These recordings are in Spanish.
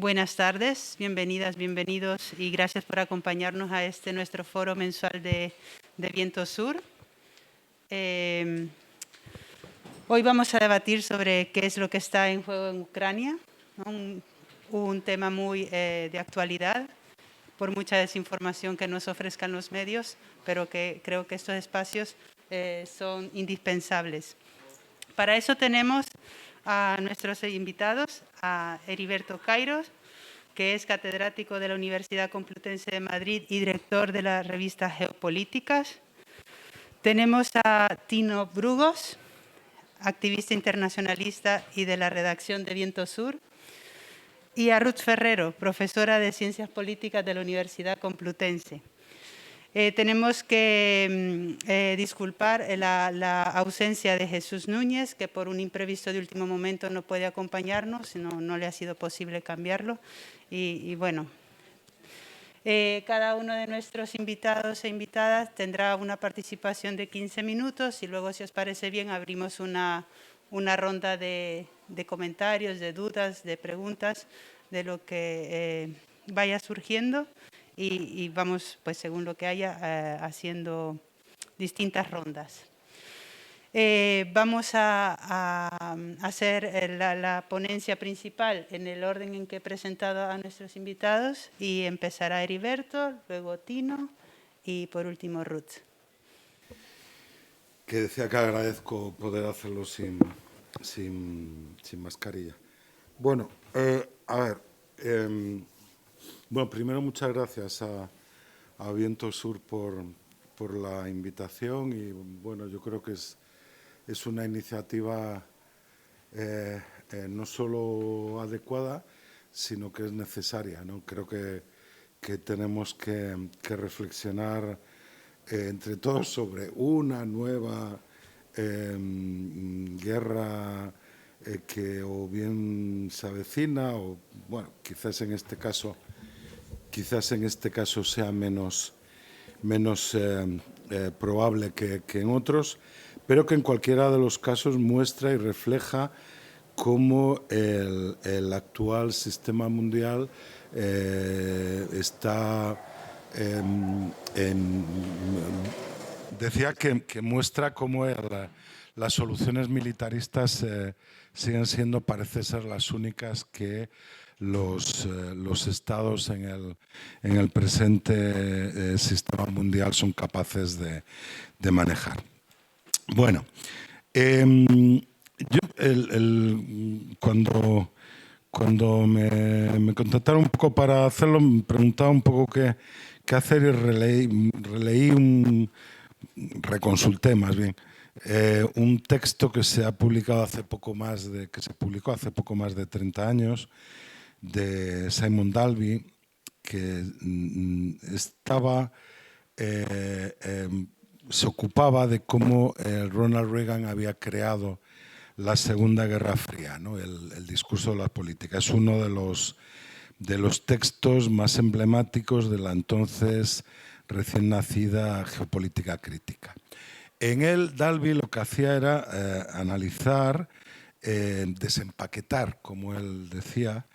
Buenas tardes, bienvenidas, bienvenidos y gracias por acompañarnos a este nuestro foro mensual de Viento Sur. Hoy vamos a debatir sobre qué es lo que está en juego en Ucrania, ¿no? un tema muy de actualidad, por mucha desinformación que nos ofrezcan los medios, pero que creo que estos espacios son indispensables. Para eso tenemos a nuestros invitados, a Heriberto Cairos, que es catedrático de la Universidad Complutense de Madrid y director de la revista Geopolíticas. Tenemos a Tino Brugos, activista internacionalista y de la redacción de Viento Sur, y a Ruth Ferrero, profesora de Ciencias Políticas de la Universidad Complutense. Tenemos que disculpar la ausencia de Jesús Núñez, que por un imprevisto de último momento no puede acompañarnos, no le ha sido posible cambiarlo. Y bueno, cada uno de nuestros invitados e invitadas tendrá una participación de 15 minutos y luego, si os parece bien, abrimos una ronda de comentarios, de dudas, de preguntas, de lo que vaya surgiendo. Y vamos, pues según lo que haya, haciendo distintas rondas. Vamos a hacer la ponencia principal en el orden en que he presentado a nuestros invitados y empezará Heriberto, luego Tino y por último Ruth. Que decía que agradezco poder hacerlo sin mascarilla. Bueno, a ver, bueno, primero muchas gracias a Viento Sur por la invitación y bueno, yo creo que es una iniciativa no solo adecuada, sino que es necesaria, ¿no? Creo que tenemos que reflexionar entre todos sobre una nueva guerra que o bien se avecina o, bueno, quizás en este caso sea menos probable que en otros, pero que en cualquiera de los casos muestra y refleja cómo el actual sistema mundial está... decía que muestra cómo las soluciones militaristas siguen siendo, parece ser, las únicas que los estados en el presente sistema mundial son capaces de manejar. Bueno, yo cuando me contactaron un poco para hacerlo, me preguntaba un poco qué hacer y reconsulté más bien un texto que se publicó hace poco más de 30 años de Simon Dalby, que se ocupaba de cómo Ronald Reagan había creado la Segunda Guerra Fría, ¿no? El discurso de la política. Es uno de los textos más emblemáticos de la entonces recién nacida geopolítica crítica. En él, Dalby lo que hacía era analizar, desempaquetar, como él decía,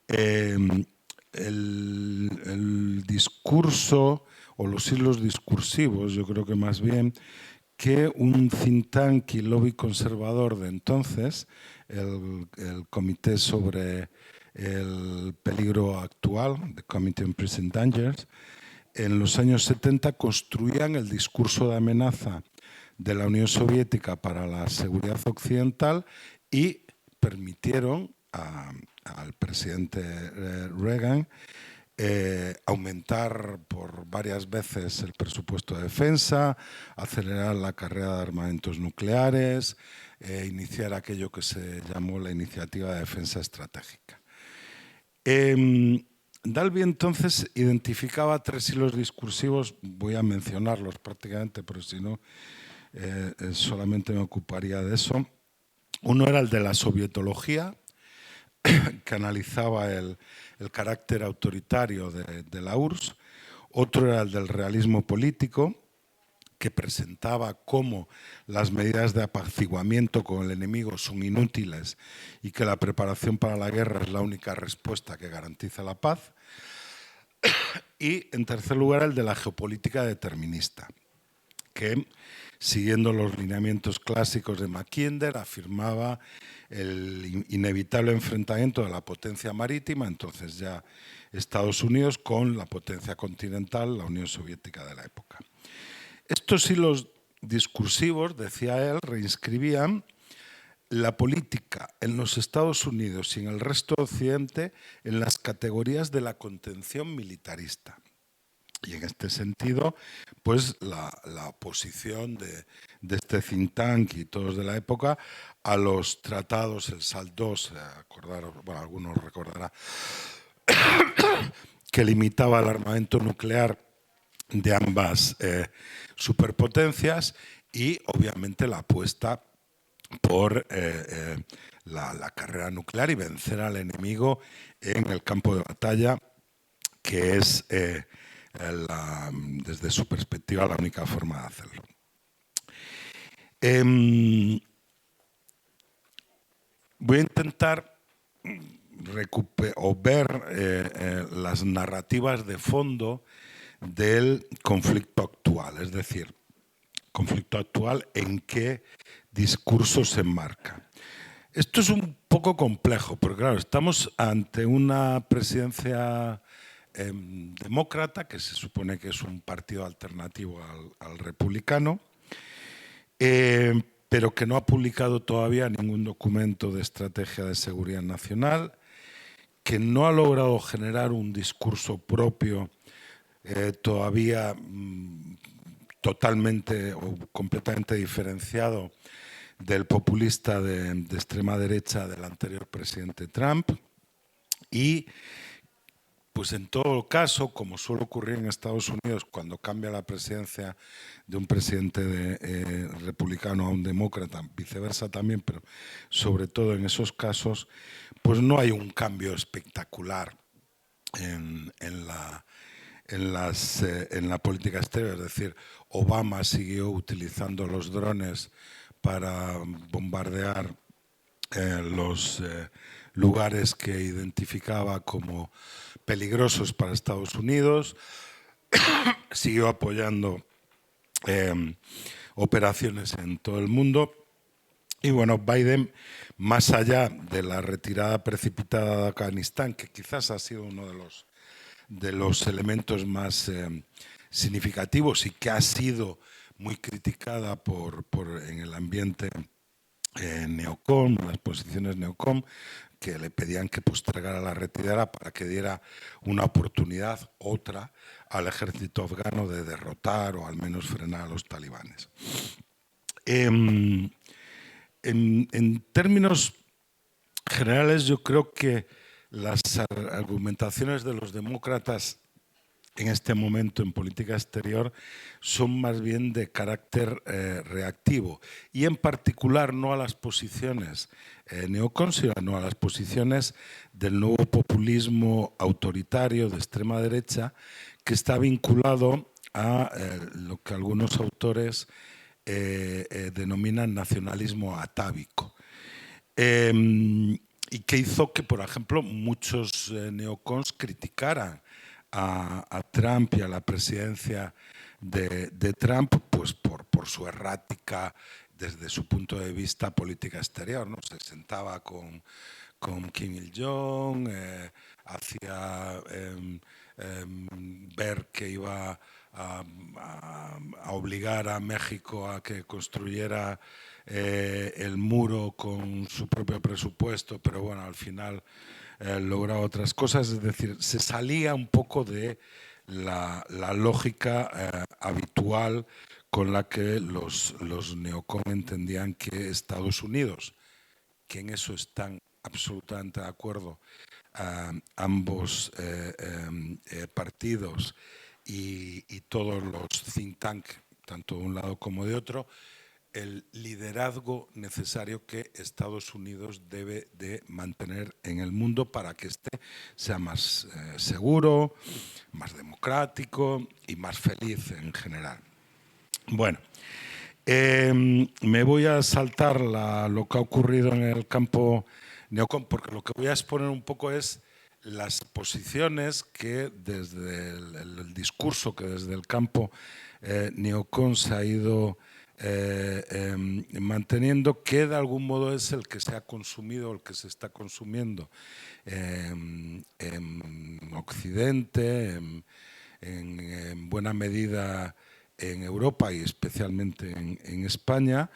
el discurso o los hilos discursivos, yo creo que más bien, que un think tank y lobby conservador de entonces, el Comité sobre el Peligro Actual, the Committee on Present Dangers, en los años 70 construían el discurso de amenaza de la Unión Soviética para la seguridad occidental y permitieron al presidente Reagan aumentar por varias veces el presupuesto de defensa, acelerar la carrera de armamentos nucleares, iniciar aquello que se llamó la Iniciativa de Defensa Estratégica. Dalby entonces identificaba tres hilos discursivos, voy a mencionarlos prácticamente, pero si no, solamente me ocuparía de eso. Uno era el de la sovietología, que analizaba el carácter autoritario de la URSS. Otro era el del realismo político, que presentaba cómo las medidas de apaciguamiento con el enemigo son inútiles y que la preparación para la guerra es la única respuesta que garantiza la paz. Y, en tercer lugar, el de la geopolítica determinista, que, siguiendo los lineamientos clásicos de Mackinder, afirmaba el inevitable enfrentamiento de la potencia marítima, entonces ya Estados Unidos, con la potencia continental, la Unión Soviética de la época. Estos hilos discursivos, decía él, reinscribían la política en los Estados Unidos y en el resto de Occidente en las categorías de la contención militarista. Y en este sentido, pues la oposición de este think tank y todos de la época a los tratados, el SALT II, bueno, algunos recordarán, que limitaba el armamento nuclear de ambas superpotencias, y obviamente la apuesta por la carrera nuclear y vencer al enemigo en el campo de batalla, que es, desde su perspectiva, la única forma de hacerlo. Voy a intentar ver las narrativas de fondo del conflicto actual, es decir, conflicto actual en qué discurso se enmarca. Esto es un poco complejo, porque claro, estamos ante una presidencia demócrata, que se supone que es un partido alternativo al republicano, pero que no ha publicado todavía ningún documento de estrategia de seguridad nacional, que no ha logrado generar un discurso propio todavía totalmente o completamente diferenciado del populista de extrema derecha del anterior presidente Trump. Y pues en todo caso, como suele ocurrir en Estados Unidos cuando cambia la presidencia de un presidente republicano a un demócrata, viceversa también, pero sobre todo en esos casos, pues no hay un cambio espectacular en la política exterior. Es decir, Obama siguió utilizando los drones para bombardear los lugares que identificaba como peligrosos para Estados Unidos, siguió apoyando operaciones en todo el mundo. Y bueno, Biden, más allá de la retirada precipitada de Afganistán, que quizás ha sido uno de los elementos más significativos y que ha sido muy criticada en el ambiente neocon, las posiciones neocon, que le pedían que postergara la retirada para que diera una oportunidad, otra, al ejército afgano de derrotar o al menos frenar a los talibanes. En términos generales, yo creo que las argumentaciones de los demócratas en este momento en política exterior son más bien de carácter reactivo, y en particular no a las posiciones neocons, sino a las posiciones del nuevo populismo autoritario de extrema derecha, que está vinculado a lo que algunos autores denominan nacionalismo atávico. Y que hizo que, por ejemplo, muchos neocons criticaran a Trump y a la presidencia de Trump, pues por su errática, desde su punto de vista, política exterior, ¿no? Se sentaba con Kim Il-jong, hacía ver que iba a obligar a México a que construyera el muro con su propio presupuesto, pero bueno, al final lograba otras cosas. Es decir, se salía un poco de la lógica habitual con la que los neocon entendían que Estados Unidos, que en eso están absolutamente de acuerdo ambos partidos y todos los think tank, tanto de un lado como de otro, el liderazgo necesario que Estados Unidos debe de mantener en el mundo para que este sea más seguro, más democrático y más feliz en general. Bueno, me voy a saltar lo que ha ocurrido en el campo neocon, porque lo que voy a exponer un poco es las posiciones que desde el discurso que desde el campo neocon se ha ido manteniendo, que de algún modo es el que se ha consumido, el que se está consumiendo en Occidente, en buena medida en Europa y especialmente en España,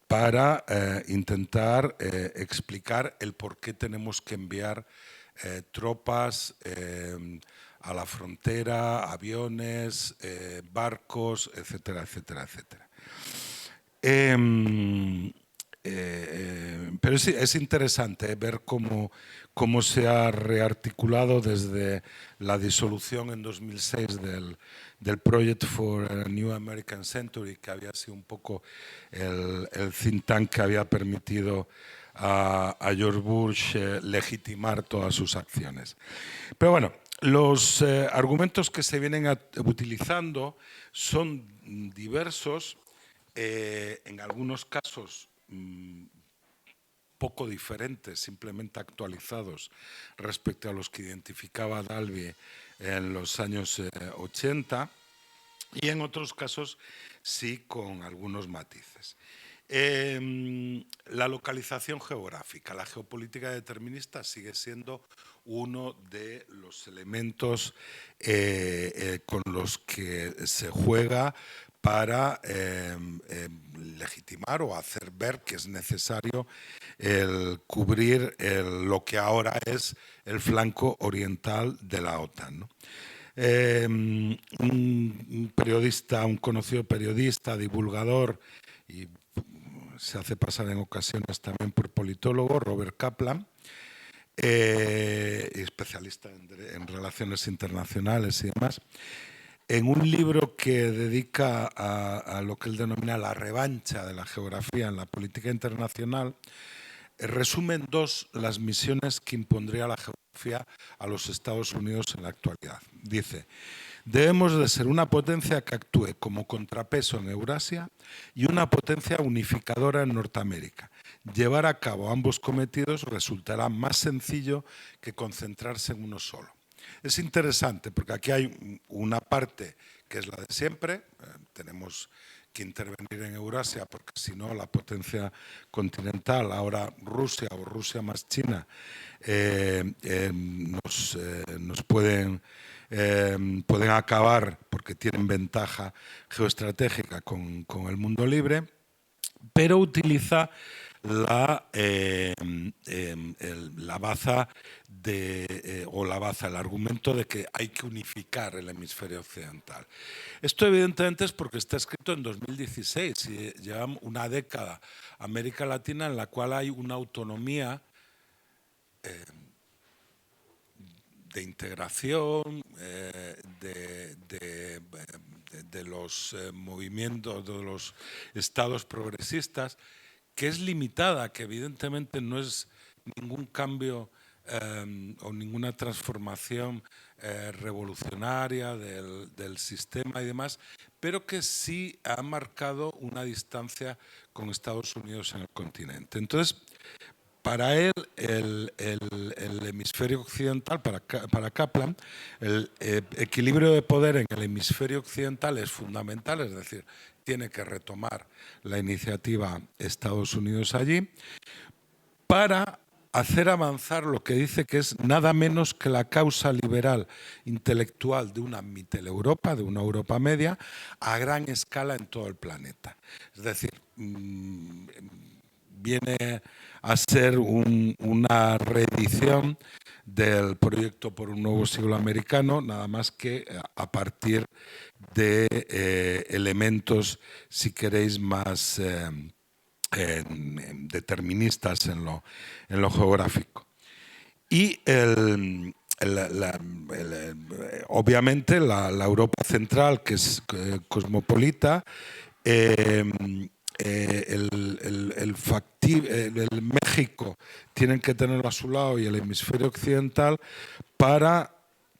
para intentar explicar el por qué tenemos que enviar tropas a la frontera, aviones, barcos, etcétera, etcétera, etcétera. Pero sí, es interesante ver cómo se ha rearticulado desde la disolución en 2006 del Project for a New American Century, que había sido un poco el think tank que había permitido a George Bush legitimar todas sus acciones. Pero bueno, los argumentos que se vienen utilizando son diversos, en algunos casos poco diferentes, simplemente actualizados respecto a los que identificaba Dalby en los años 80, y en otros casos sí con algunos matices. La localización geográfica, la geopolítica determinista sigue siendo uno de los elementos con los que se juega para legitimar o hacer ver que es necesario cubrir lo que ahora es el flanco oriental de la OTAN, ¿no? Un periodista, un conocido periodista, divulgador, y se hace pasar en ocasiones también por politólogo, Robert Kaplan, especialista en relaciones internacionales y demás, en un libro que dedica a lo que él denomina la revancha de la geografía en la política internacional, resume en dos las misiones que impondría la geografía a los Estados Unidos en la actualidad. Dice: debemos de ser una potencia que actúe como contrapeso en Eurasia y una potencia unificadora en Norteamérica. Llevar a cabo ambos cometidos resultará más sencillo que concentrarse en uno solo. Es interesante porque aquí hay una parte que es la de siempre, tenemos que intervenir en Eurasia porque si no la potencia continental, ahora Rusia o Rusia más China, nos pueden acabar porque tienen ventaja geoestratégica con el mundo libre, pero utiliza la baza el argumento de que hay que unificar el hemisferio occidental. Esto evidentemente es porque está escrito en 2016 y lleva una década América Latina en la cual hay una autonomía de integración de los movimientos, de los estados progresistas, que es limitada, que evidentemente no es ningún cambio o ninguna transformación revolucionaria del sistema y demás, pero que sí ha marcado una distancia con Estados Unidos en el continente. Entonces, para él, el hemisferio occidental, para Kaplan, el equilibrio de poder en el hemisferio occidental es fundamental, es decir, tiene que retomar la iniciativa Estados Unidos allí para hacer avanzar lo que dice que es nada menos que la causa liberal intelectual de una Mitteleuropa, de una Europa media, a gran escala en todo el planeta. Es decir, viene a ser una reedición del proyecto por un nuevo siglo americano, nada más que a partir de elementos, si queréis, más deterministas en lo geográfico. Y obviamente la Europa central, que es cosmopolita, el México tienen que tenerlo a su lado y el hemisferio occidental para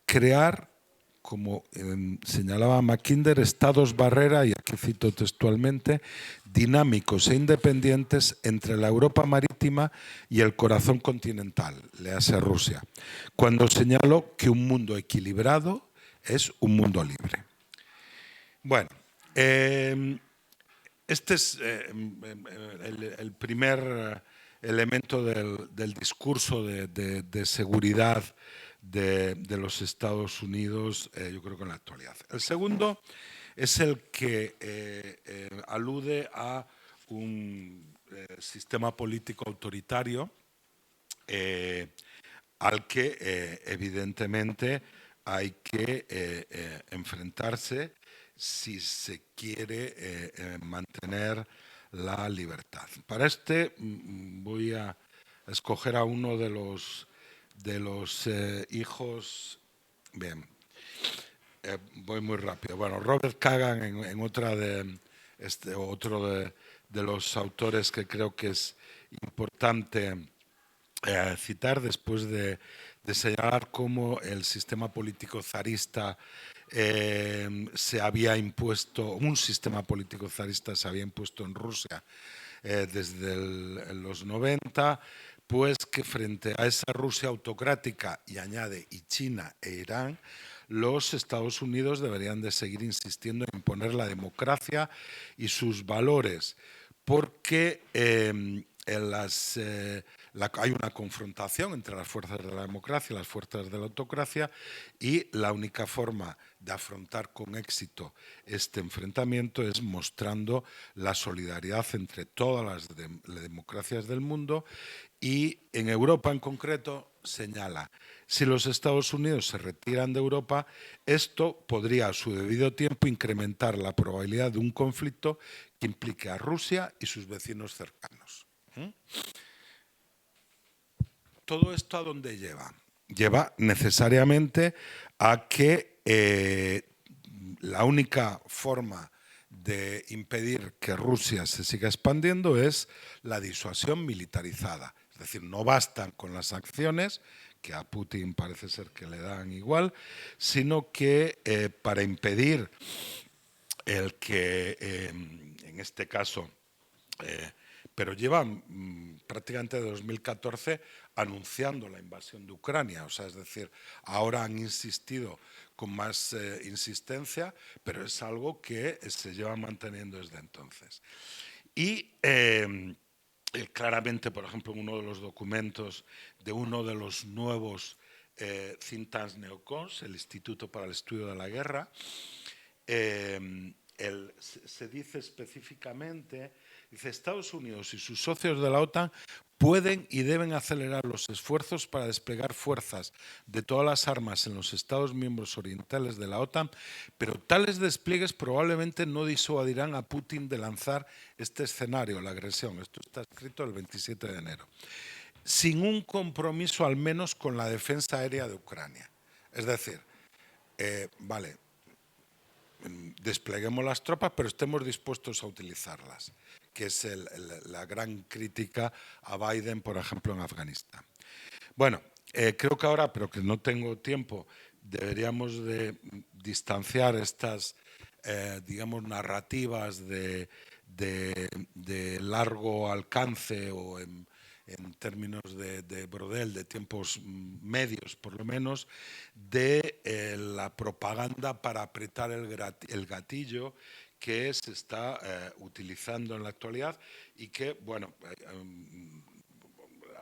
crear como señalaba Mackinder, estados barrera, y aquí cito textualmente, dinámicos e independientes entre la Europa marítima y el corazón continental, léase Rusia, cuando señaló que un mundo equilibrado es un mundo libre. Bueno, este es el primer elemento del discurso de seguridad de los Estados Unidos, yo creo que en la actualidad. El segundo es el que alude a un sistema político autoritario al que evidentemente hay que enfrentarse si se quiere mantener la libertad. Para este voy a escoger a uno de los hijos. Bien, voy muy rápido. Bueno, Robert Kagan, en otra de otro de los autores que creo que es importante citar, después de señalar cómo el sistema político zarista se había impuesto, un sistema político zarista se había impuesto en Rusia desde los 90, pues que frente a esa Rusia autocrática, y añade, y China e Irán, los Estados Unidos deberían de seguir insistiendo en imponer la democracia y sus valores, porque hay una confrontación entre las fuerzas de la democracia y las fuerzas de la autocracia, y la única forma de afrontar con éxito este enfrentamiento es mostrando la solidaridad entre todas las democracias del mundo, y en Europa en concreto señala: si los Estados Unidos se retiran de Europa, esto podría a su debido tiempo incrementar la probabilidad de un conflicto que implique a Rusia y sus vecinos cercanos. ¿Todo esto a dónde lleva? Lleva necesariamente a que la única forma de impedir que Rusia se siga expandiendo es la disuasión militarizada. Es decir, no bastan con las sanciones, que a Putin parece ser que le dan igual, sino que para impedir el que, en este caso, pero llevan prácticamente de 2014 anunciando la invasión de Ucrania. O sea, es decir, ahora han insistido con más insistencia, pero es algo que se lleva manteniendo desde entonces. Y claramente, por ejemplo, en uno de los documentos de uno de los nuevos think tanks neocons, el Instituto para el Estudio de la Guerra, se dice específicamente, dice: Estados Unidos y sus socios de la OTAN pueden y deben acelerar los esfuerzos para desplegar fuerzas de todas las armas en los Estados miembros orientales de la OTAN, pero tales despliegues probablemente no disuadirán a Putin de lanzar este escenario, la agresión. Esto está escrito el 27 de enero. Sin un compromiso al menos con la defensa aérea de Ucrania. Es decir, vale, despleguemos las tropas, pero estemos dispuestos a utilizarlas, que es la gran crítica a Biden, por ejemplo, en Afganistán. Bueno, creo que ahora, pero que no tengo tiempo, deberíamos de distanciar estas, digamos, narrativas de largo alcance, o en términos de Brodel, de tiempos medios por lo menos, de la propaganda para apretar el gatillo que se está utilizando en la actualidad, y que, bueno,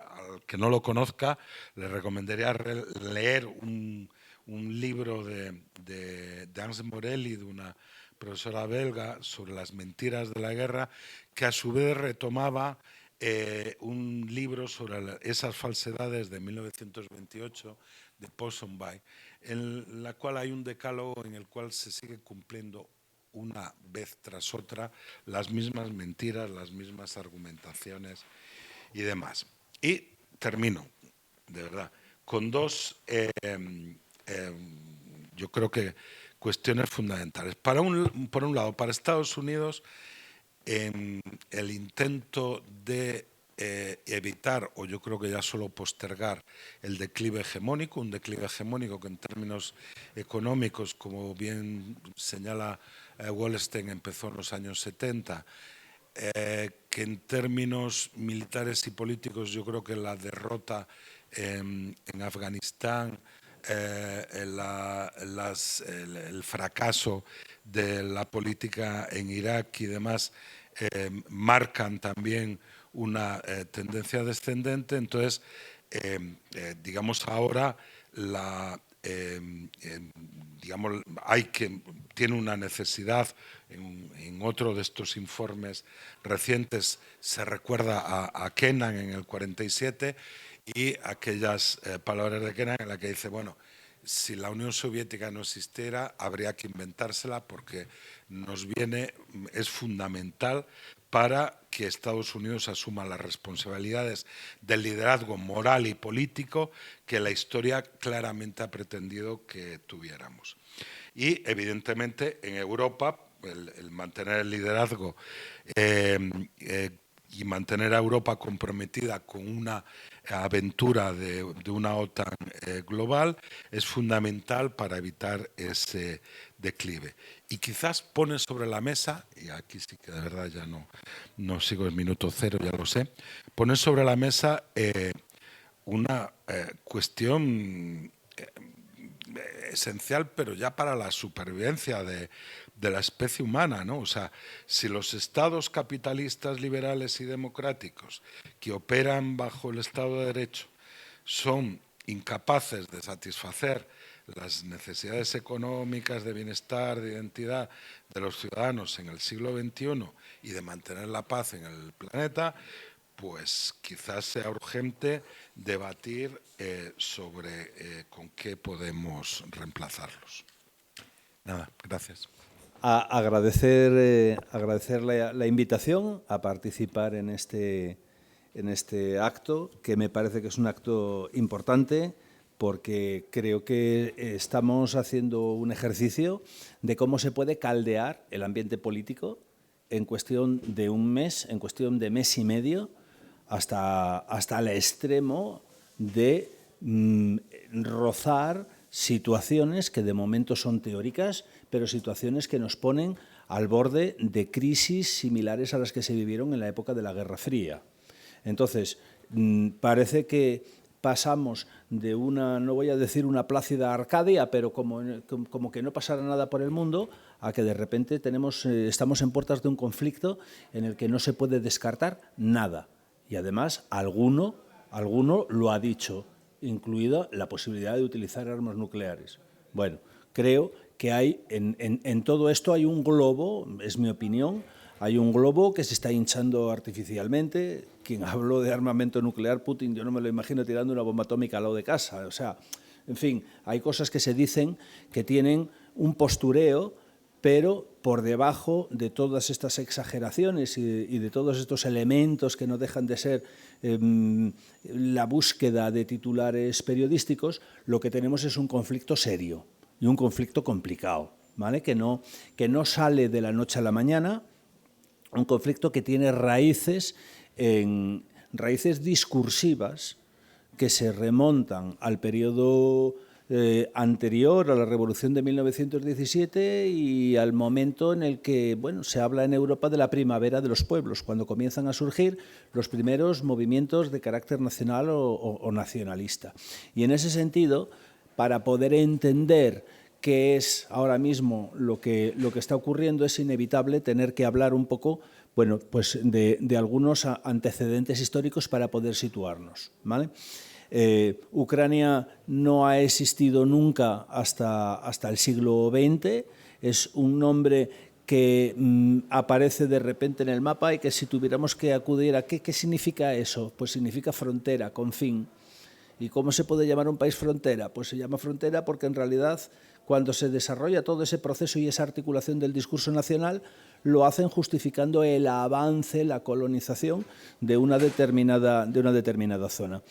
al que no lo conozca, le recomendaría leer un libro de Hans Morelli, de una profesora belga, sobre las mentiras de la guerra, que a su vez retomaba un libro sobre esas falsedades de 1928 de Ponsonby, en la cual hay un decálogo en el cual se sigue cumpliendo una vez tras otra las mismas mentiras, las mismas argumentaciones y demás. Y termino, de verdad, con dos, yo creo que cuestiones fundamentales. Por un lado, para Estados Unidos, el intento de evitar, o yo creo que ya solo postergar, el declive hegemónico, un declive hegemónico que en términos económicos, como bien señala Wallerstein, empezó en los años 70, que en términos militares y políticos yo creo que la derrota en Afganistán, el fracaso de la política en Irak y demás marcan también una tendencia descendente. Entonces, digamos, ahora digamos, tiene una necesidad, en otro de estos informes recientes se recuerda a Kennan en el 47 y aquellas palabras de Kennan en las que dice, bueno, si la Unión Soviética no existiera, habría que inventársela porque es fundamental para que Estados Unidos asuma las responsabilidades del liderazgo moral y político que la historia claramente ha pretendido que tuviéramos. Y, evidentemente, en Europa, el mantener el liderazgo y mantener a Europa comprometida con una aventura de una OTAN global es fundamental para evitar ese declive. Y quizás pone sobre la mesa, y aquí sí que de verdad ya no sigo el minuto cero, ya lo sé, pone sobre la mesa una cuestión esencial, pero ya para la supervivencia de la especie humana, ¿no? O sea, si los estados capitalistas, liberales y democráticos que operan bajo el Estado de Derecho son incapaces de satisfacer las necesidades económicas, de bienestar, de identidad de los ciudadanos en el siglo XXI y de mantener la paz en el planeta, pues quizás sea urgente debatir sobre con qué podemos reemplazarlos. Nada, gracias. Agradecer la invitación a participar en este acto, que me parece que es un acto importante, porque creo que estamos haciendo un ejercicio de cómo se puede caldear el ambiente político en cuestión de un mes, en cuestión de mes y medio, hasta el extremo de rozar situaciones que de momento son teóricas, pero situaciones que nos ponen al borde de crisis similares a las que se vivieron en la época de la Guerra Fría. Entonces, parece que pasamos de una, no voy a decir una plácida Arcadia, pero como que no pasara nada por el mundo, a que de repente estamos en puertas de un conflicto en el que no se puede descartar nada. Y además, alguno lo ha dicho, incluida la posibilidad de utilizar armas nucleares. Bueno, creo que hay en todo esto hay un globo, es mi opinión, hay un globo que se está hinchando artificialmente. Quien habló de armamento nuclear, Putin, yo no me lo imagino tirando una bomba atómica al lado de casa. O sea, en fin, hay cosas que se dicen que tienen un postureo, pero por debajo de todas estas exageraciones y de todos estos elementos que no dejan de ser la búsqueda de titulares periodísticos, lo que tenemos es un conflicto serio y un conflicto complicado, ¿vale? Que no sale de la noche a la mañana, un conflicto que tiene raíces discursivas que se remontan al periodo anterior a la Revolución de 1917 y al momento en el que se habla en Europa de la primavera de los pueblos, cuando comienzan a surgir los primeros movimientos de carácter nacional o nacionalista. Y en ese sentido, para poder entender qué es ahora mismo lo que está ocurriendo, es inevitable tener que hablar un poco pues de algunos antecedentes históricos para poder situarnos, ¿vale? Ucrania no ha existido nunca hasta el siglo XX, es un nombre que aparece de repente en el mapa y que si tuviéramos que acudir a ¿qué significa eso? Pues significa frontera, confín. ¿Y cómo se puede llamar un país frontera? Pues se llama frontera porque en realidad cuando se desarrolla todo ese proceso y esa articulación del discurso nacional, lo hacen justificando el avance, la colonización de una determinada zona.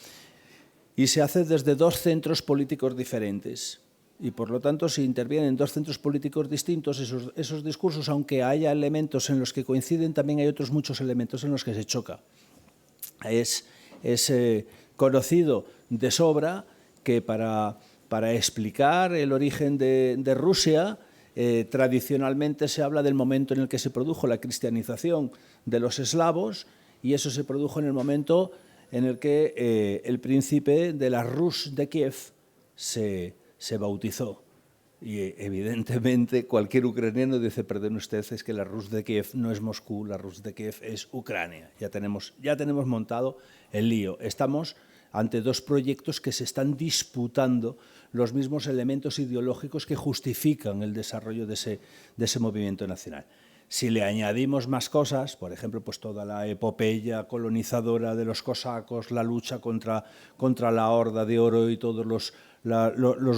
Y se hace desde dos centros políticos diferentes. Y por lo tanto, si intervienen dos centros políticos distintos, esos discursos, aunque haya elementos en los que coinciden, también hay otros muchos elementos en los que se choca. Es conocido de sobra que para explicar el origen de Rusia, tradicionalmente se habla del momento en el que se produjo la cristianización de los eslavos, y eso se produjo en el momento en el que el príncipe de la Rus de Kiev se bautizó. Y evidentemente cualquier ucraniano dice, perdón usted, es que la Rus de Kiev no es Moscú, la Rus de Kiev es Ucrania. Ya tenemos montado el lío. Estamos ante dos proyectos que se están disputando los mismos elementos ideológicos que justifican el desarrollo de ese movimiento nacional. Si le añadimos más cosas, por ejemplo, pues toda la epopeya colonizadora de los cosacos, la lucha contra la Horda de Oro y todos los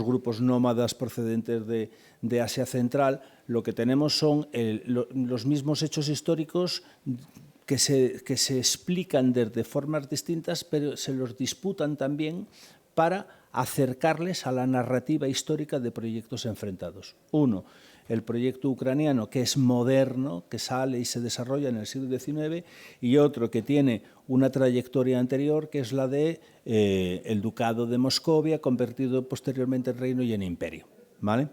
grupos nómadas procedentes de Asia Central, lo que tenemos son los mismos hechos históricos que se explican desde formas distintas, pero se los disputan también para acercarles a la narrativa histórica de proyectos enfrentados. Uno, el proyecto ucraniano, que es moderno, que sale y se desarrolla en el siglo XIX, y otro que tiene una trayectoria anterior, que es la de el Ducado de Moscovia, convertido posteriormente en reino y en imperio, ¿vale?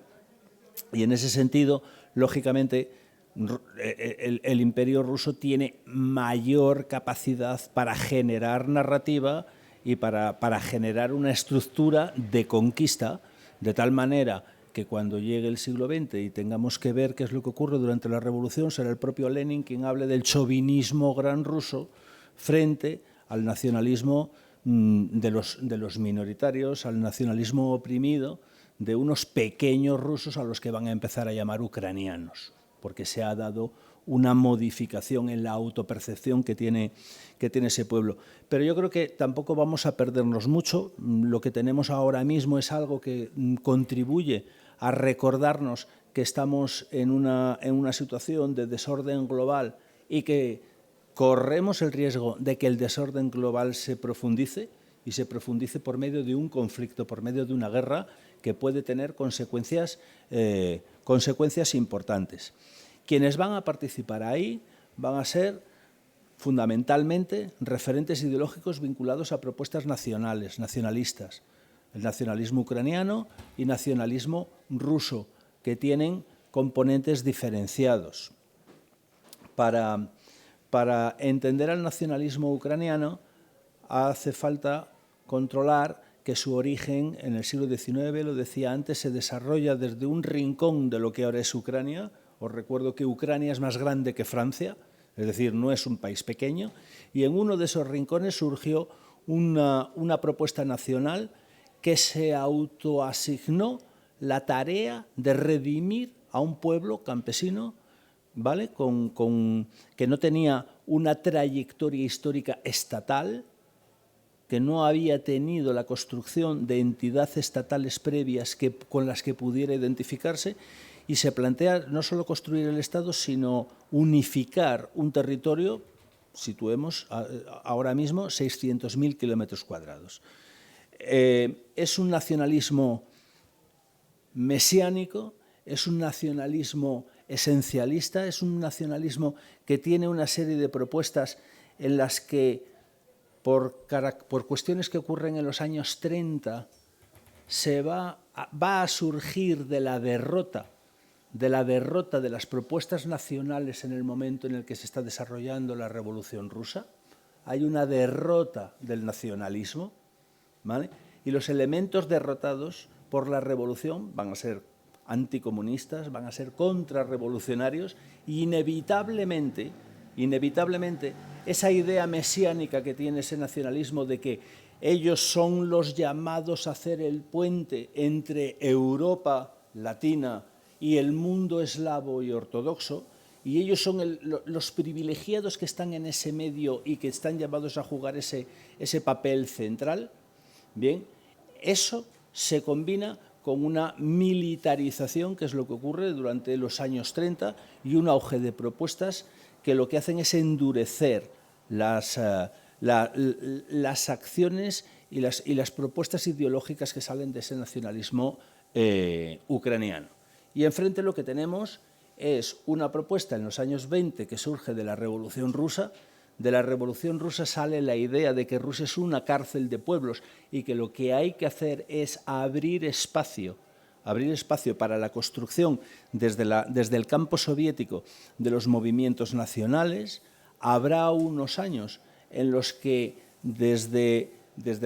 Y en ese sentido, lógicamente, el imperio ruso tiene mayor capacidad para generar narrativa y para generar una estructura de conquista, de tal manera que cuando llegue el siglo XX y tengamos que ver qué es lo que ocurre durante la Revolución, será el propio Lenin quien hable del chauvinismo gran ruso frente al nacionalismo de los minoritarios, al nacionalismo oprimido de unos pequeños rusos a los que van a empezar a llamar ucranianos, porque se ha dado una modificación en la autopercepción que tiene ese pueblo. Pero yo creo que tampoco vamos a perdernos mucho. Lo que tenemos ahora mismo es algo que contribuye a recordarnos que estamos en una situación de desorden global y que corremos el riesgo de que el desorden global se profundice, y se profundice por medio de un conflicto, por medio de una guerra que puede tener consecuencias importantes. Quienes van a participar ahí van a ser fundamentalmente referentes ideológicos vinculados a propuestas nacionalistas, el nacionalismo ucraniano y nacionalismo ruso, que tienen componentes diferenciados. Para entender al nacionalismo ucraniano hace falta controlar que su origen en el siglo XIX, lo decía antes, se desarrolla desde un rincón de lo que ahora es Ucrania. Os recuerdo que Ucrania es más grande que Francia, es decir, no es un país pequeño, y en uno de esos rincones surgió una propuesta nacional que se autoasignó la tarea de redimir a un pueblo campesino, ¿vale? Que no tenía una trayectoria histórica estatal, que no había tenido la construcción de entidades estatales previas con las que pudiera identificarse, y se plantea no solo construir el Estado, sino unificar un territorio, situemos ahora mismo 600.000 kilómetros cuadrados. Es un nacionalismo mesiánico, es un nacionalismo esencialista, es un nacionalismo que tiene una serie de propuestas en las que, por cuestiones que ocurren en los años 30, va a surgir de la derrota de las propuestas nacionales en el momento en el que se está desarrollando la Revolución Rusa. Hay una derrota del nacionalismo, ¿vale? Y los elementos derrotados por la revolución van a ser anticomunistas, van a ser contrarrevolucionarios, y inevitablemente esa idea mesiánica que tiene ese nacionalismo de que ellos son los llamados a hacer el puente entre Europa latina y el mundo eslavo y ortodoxo, y ellos son los privilegiados que están en ese medio y que están llamados a jugar ese papel central. Bien, eso se combina con una militarización, que es lo que ocurre durante los años 30, y un auge de propuestas que lo que hacen es endurecer las acciones y las propuestas ideológicas que salen de ese nacionalismo ucraniano. Y enfrente lo que tenemos es una propuesta en los años 20 que surge de la Revolución Rusa, de la Revolución Rusa sale la idea de que Rusia es una cárcel de pueblos y que lo que hay que hacer es abrir espacio para la construcción desde el campo soviético de los movimientos nacionales. Habrá unos años en los que desde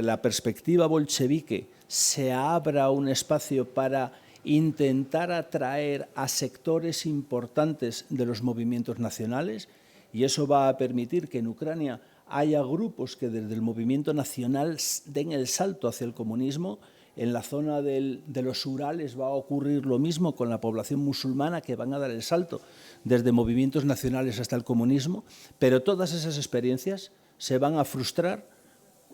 la perspectiva bolchevique se abra un espacio para intentar atraer a sectores importantes de los movimientos nacionales, y eso va a permitir que en Ucrania haya grupos que desde el movimiento nacional den el salto hacia el comunismo. En la zona de los Urales va a ocurrir lo mismo con la población musulmana, que van a dar el salto desde movimientos nacionales hasta el comunismo, pero todas esas experiencias se van a frustrar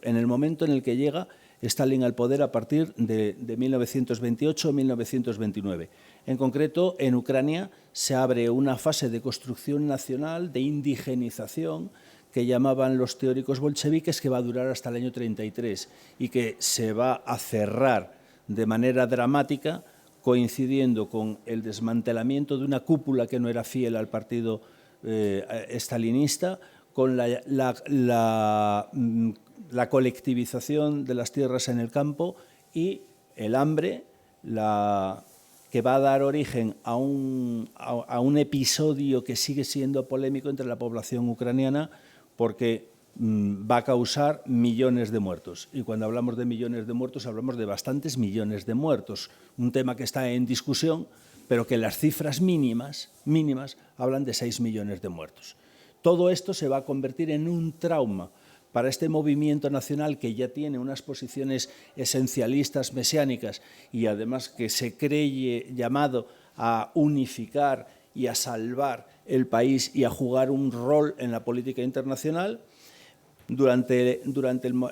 en el momento en el que llega Stalin al poder a partir de 1928-1929. En concreto, en Ucrania se abre una fase de construcción nacional, de indigenización, que llamaban los teóricos bolcheviques, que va a durar hasta el año 33 y que se va a cerrar de manera dramática, coincidiendo con el desmantelamiento de una cúpula que no era fiel al partido estalinista, con la colectivización de las tierras en el campo y el hambre, que va a dar origen a un episodio que sigue siendo polémico entre la población ucraniana, porque va a causar millones de muertos. Y cuando hablamos de millones de muertos, hablamos de bastantes millones de muertos. Un tema que está en discusión, pero que las cifras mínimas hablan de 6 millones de muertos. Todo esto se va a convertir en un trauma para este movimiento nacional, que ya tiene unas posiciones esencialistas mesiánicas y además que se cree llamado a unificar y a salvar el país y a jugar un rol en la política internacional. Durante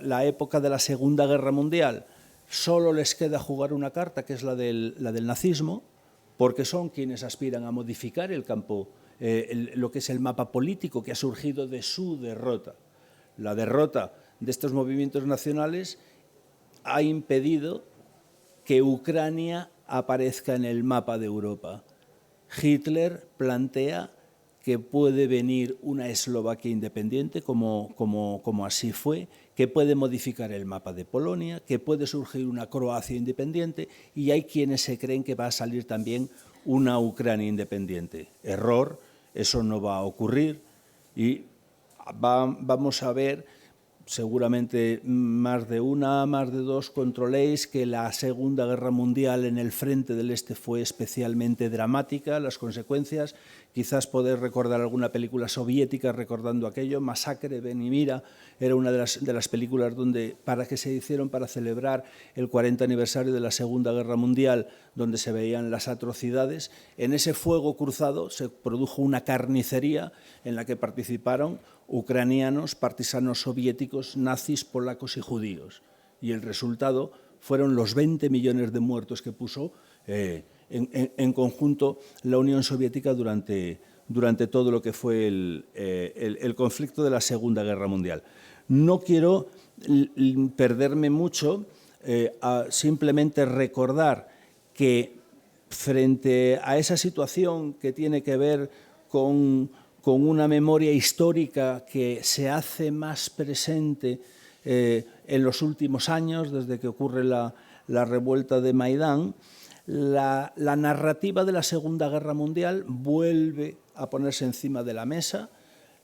la época de la Segunda Guerra Mundial solo les queda jugar una carta, que es la del nazismo, porque son quienes aspiran a modificar el campo, lo que es el mapa político que ha surgido de su derrota. La derrota de estos movimientos nacionales ha impedido que Ucrania aparezca en el mapa de Europa. Hitler plantea que puede venir una Eslovaquia independiente, como así fue, que puede modificar el mapa de Polonia, que puede surgir una Croacia independiente, y hay quienes se creen que va a salir también una Ucrania independiente. Error, eso no va a ocurrir, y vamos a ver, seguramente más de dos, controléis que la Segunda Guerra Mundial en el frente del Este fue especialmente dramática, las consecuencias. Quizás podéis recordar alguna película soviética recordando aquello. Masacre de Nemira era una de las películas que se hicieron para celebrar el 40 aniversario de la Segunda Guerra Mundial, donde se veían las atrocidades. En ese fuego cruzado se produjo una carnicería en la que participaron ucranianos, partisanos soviéticos, nazis, polacos y judíos. Y el resultado fueron los 20 millones de muertos que puso en conjunto la Unión Soviética durante todo lo que fue el conflicto de la Segunda Guerra Mundial. No quiero perderme mucho, simplemente recordar que frente a esa situación que tiene que ver con una memoria histórica que se hace más presente en los últimos años, desde que ocurre la revuelta de Maidán, la narrativa de la Segunda Guerra Mundial vuelve a ponerse encima de la mesa.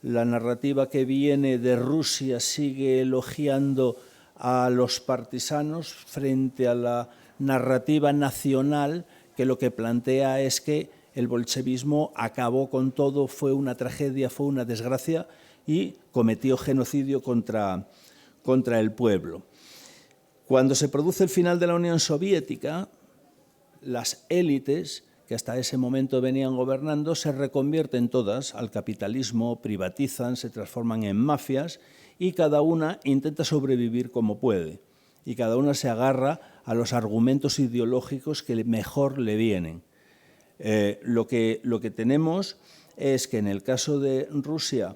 La narrativa que viene de Rusia sigue elogiando a los partisanos frente a la narrativa nacional, que lo que plantea es que el bolchevismo acabó con todo, fue una tragedia, fue una desgracia y cometió genocidio contra el pueblo. Cuando se produce el final de la Unión Soviética, las élites que hasta ese momento venían gobernando se reconvierten todas al capitalismo, privatizan, se transforman en mafias y cada una intenta sobrevivir como puede. Y cada una se agarra a los argumentos ideológicos que mejor le vienen. Lo que tenemos es que en el caso de Rusia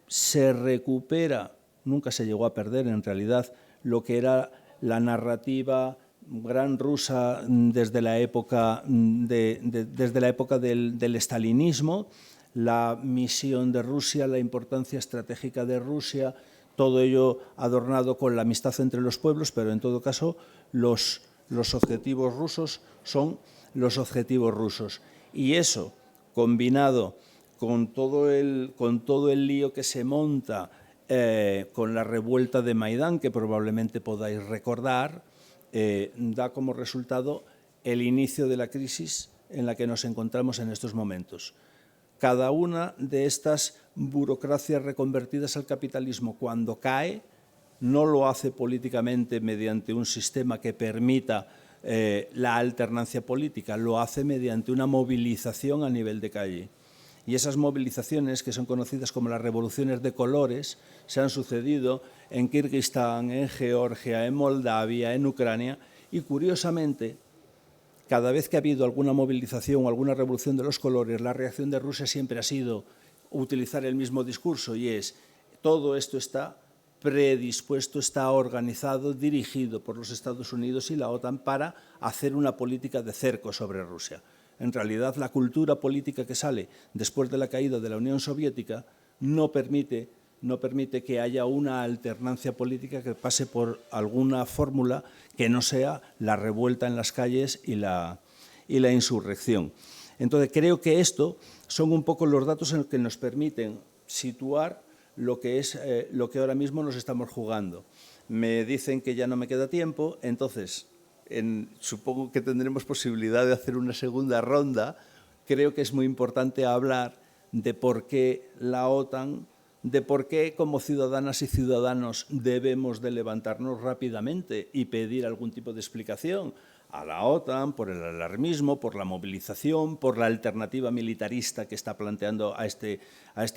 se recupera, nunca se llegó a perder en realidad, lo que era la narrativa gran rusa desde la época del estalinismo. la misión de Rusia, la importancia estratégica de Rusia, todo ello adornado con la amistad entre los pueblos, pero en todo caso los objetivos rusos son los objetivos rusos. Y eso, combinado con todo el lío que se monta con la revuelta de Maidán, que probablemente podáis recordar, da como resultado el inicio de la crisis en la que nos encontramos en estos momentos. Cada una de estas burocracias reconvertidas al capitalismo, cuando cae, no lo hace políticamente mediante un sistema que permita la alternancia política, lo hace mediante una movilización a nivel de calle. Y esas movilizaciones, que son conocidas como las revoluciones de colores, se han sucedido en Kirguistán, en Georgia, en Moldavia, en Ucrania, y curiosamente, cada vez que ha habido alguna movilización o alguna revolución de los colores, la reacción de Rusia siempre ha sido utilizar el mismo discurso, y es: todo esto está predispuesto, está organizado, dirigido por los Estados Unidos y la OTAN para hacer una política de cerco sobre Rusia. En realidad, la cultura política que sale después de la caída de la Unión Soviética no permite que haya una alternancia política que pase por alguna fórmula que no sea la revuelta en las calles y la insurrección. Entonces, creo que esto son un poco los datos en los que nos permiten situar lo que ahora mismo nos estamos jugando. Me dicen que ya no me queda tiempo, entonces supongo que tendremos posibilidad de hacer una segunda ronda. Creo que es muy importante hablar de por qué la OTAN, de por qué como ciudadanas y ciudadanos debemos de levantarnos rápidamente y pedir algún tipo de explicación a la OTAN por el alarmismo, por la movilización, por la alternativa militarista que está planteando a este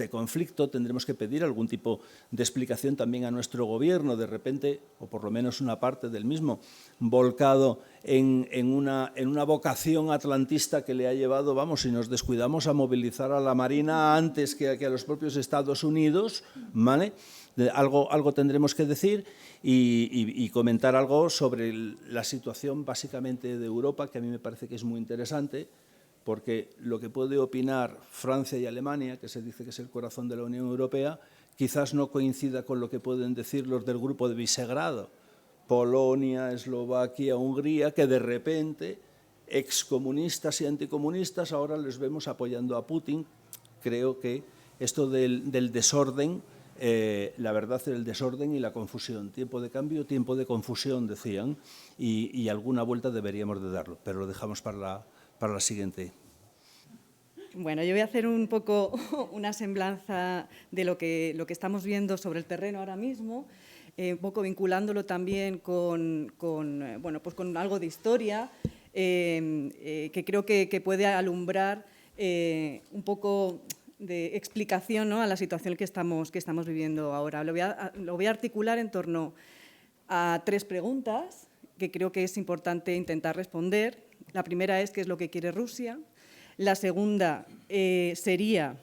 conflicto. Tendremos que pedir algún tipo de explicación también a nuestro gobierno, de repente, o por lo menos una parte del mismo, volcado en una vocación atlantista que le ha llevado, vamos, si nos descuidamos, a movilizar a la Marina antes que a los propios Estados Unidos, ¿vale? Algo tendremos que decir y comentar algo sobre la situación básicamente de Europa, que a mí me parece que es muy interesante, porque lo que puede opinar Francia y Alemania, que se dice que es el corazón de la Unión Europea, quizás no coincida con lo que pueden decir los del grupo de Visegrado, Polonia, Eslovaquia, Hungría, que de repente, excomunistas y anticomunistas, ahora les vemos apoyando a Putin. Creo que esto del desorden, la verdad, el desorden y la confusión. Tiempo de cambio, tiempo de confusión, decían, y alguna vuelta deberíamos de darlo, pero lo dejamos para la siguiente. Bueno, yo voy a hacer un poco una semblanza de lo que estamos viendo sobre el terreno ahora mismo, un poco vinculándolo también con algo de historia, que creo que puede alumbrar un poco de explicación, ¿no?, a la situación que estamos viviendo ahora. Lo voy a articular en torno a 3 preguntas que creo que es importante intentar responder. La primera es: ¿qué es lo que quiere Rusia? La segunda sería: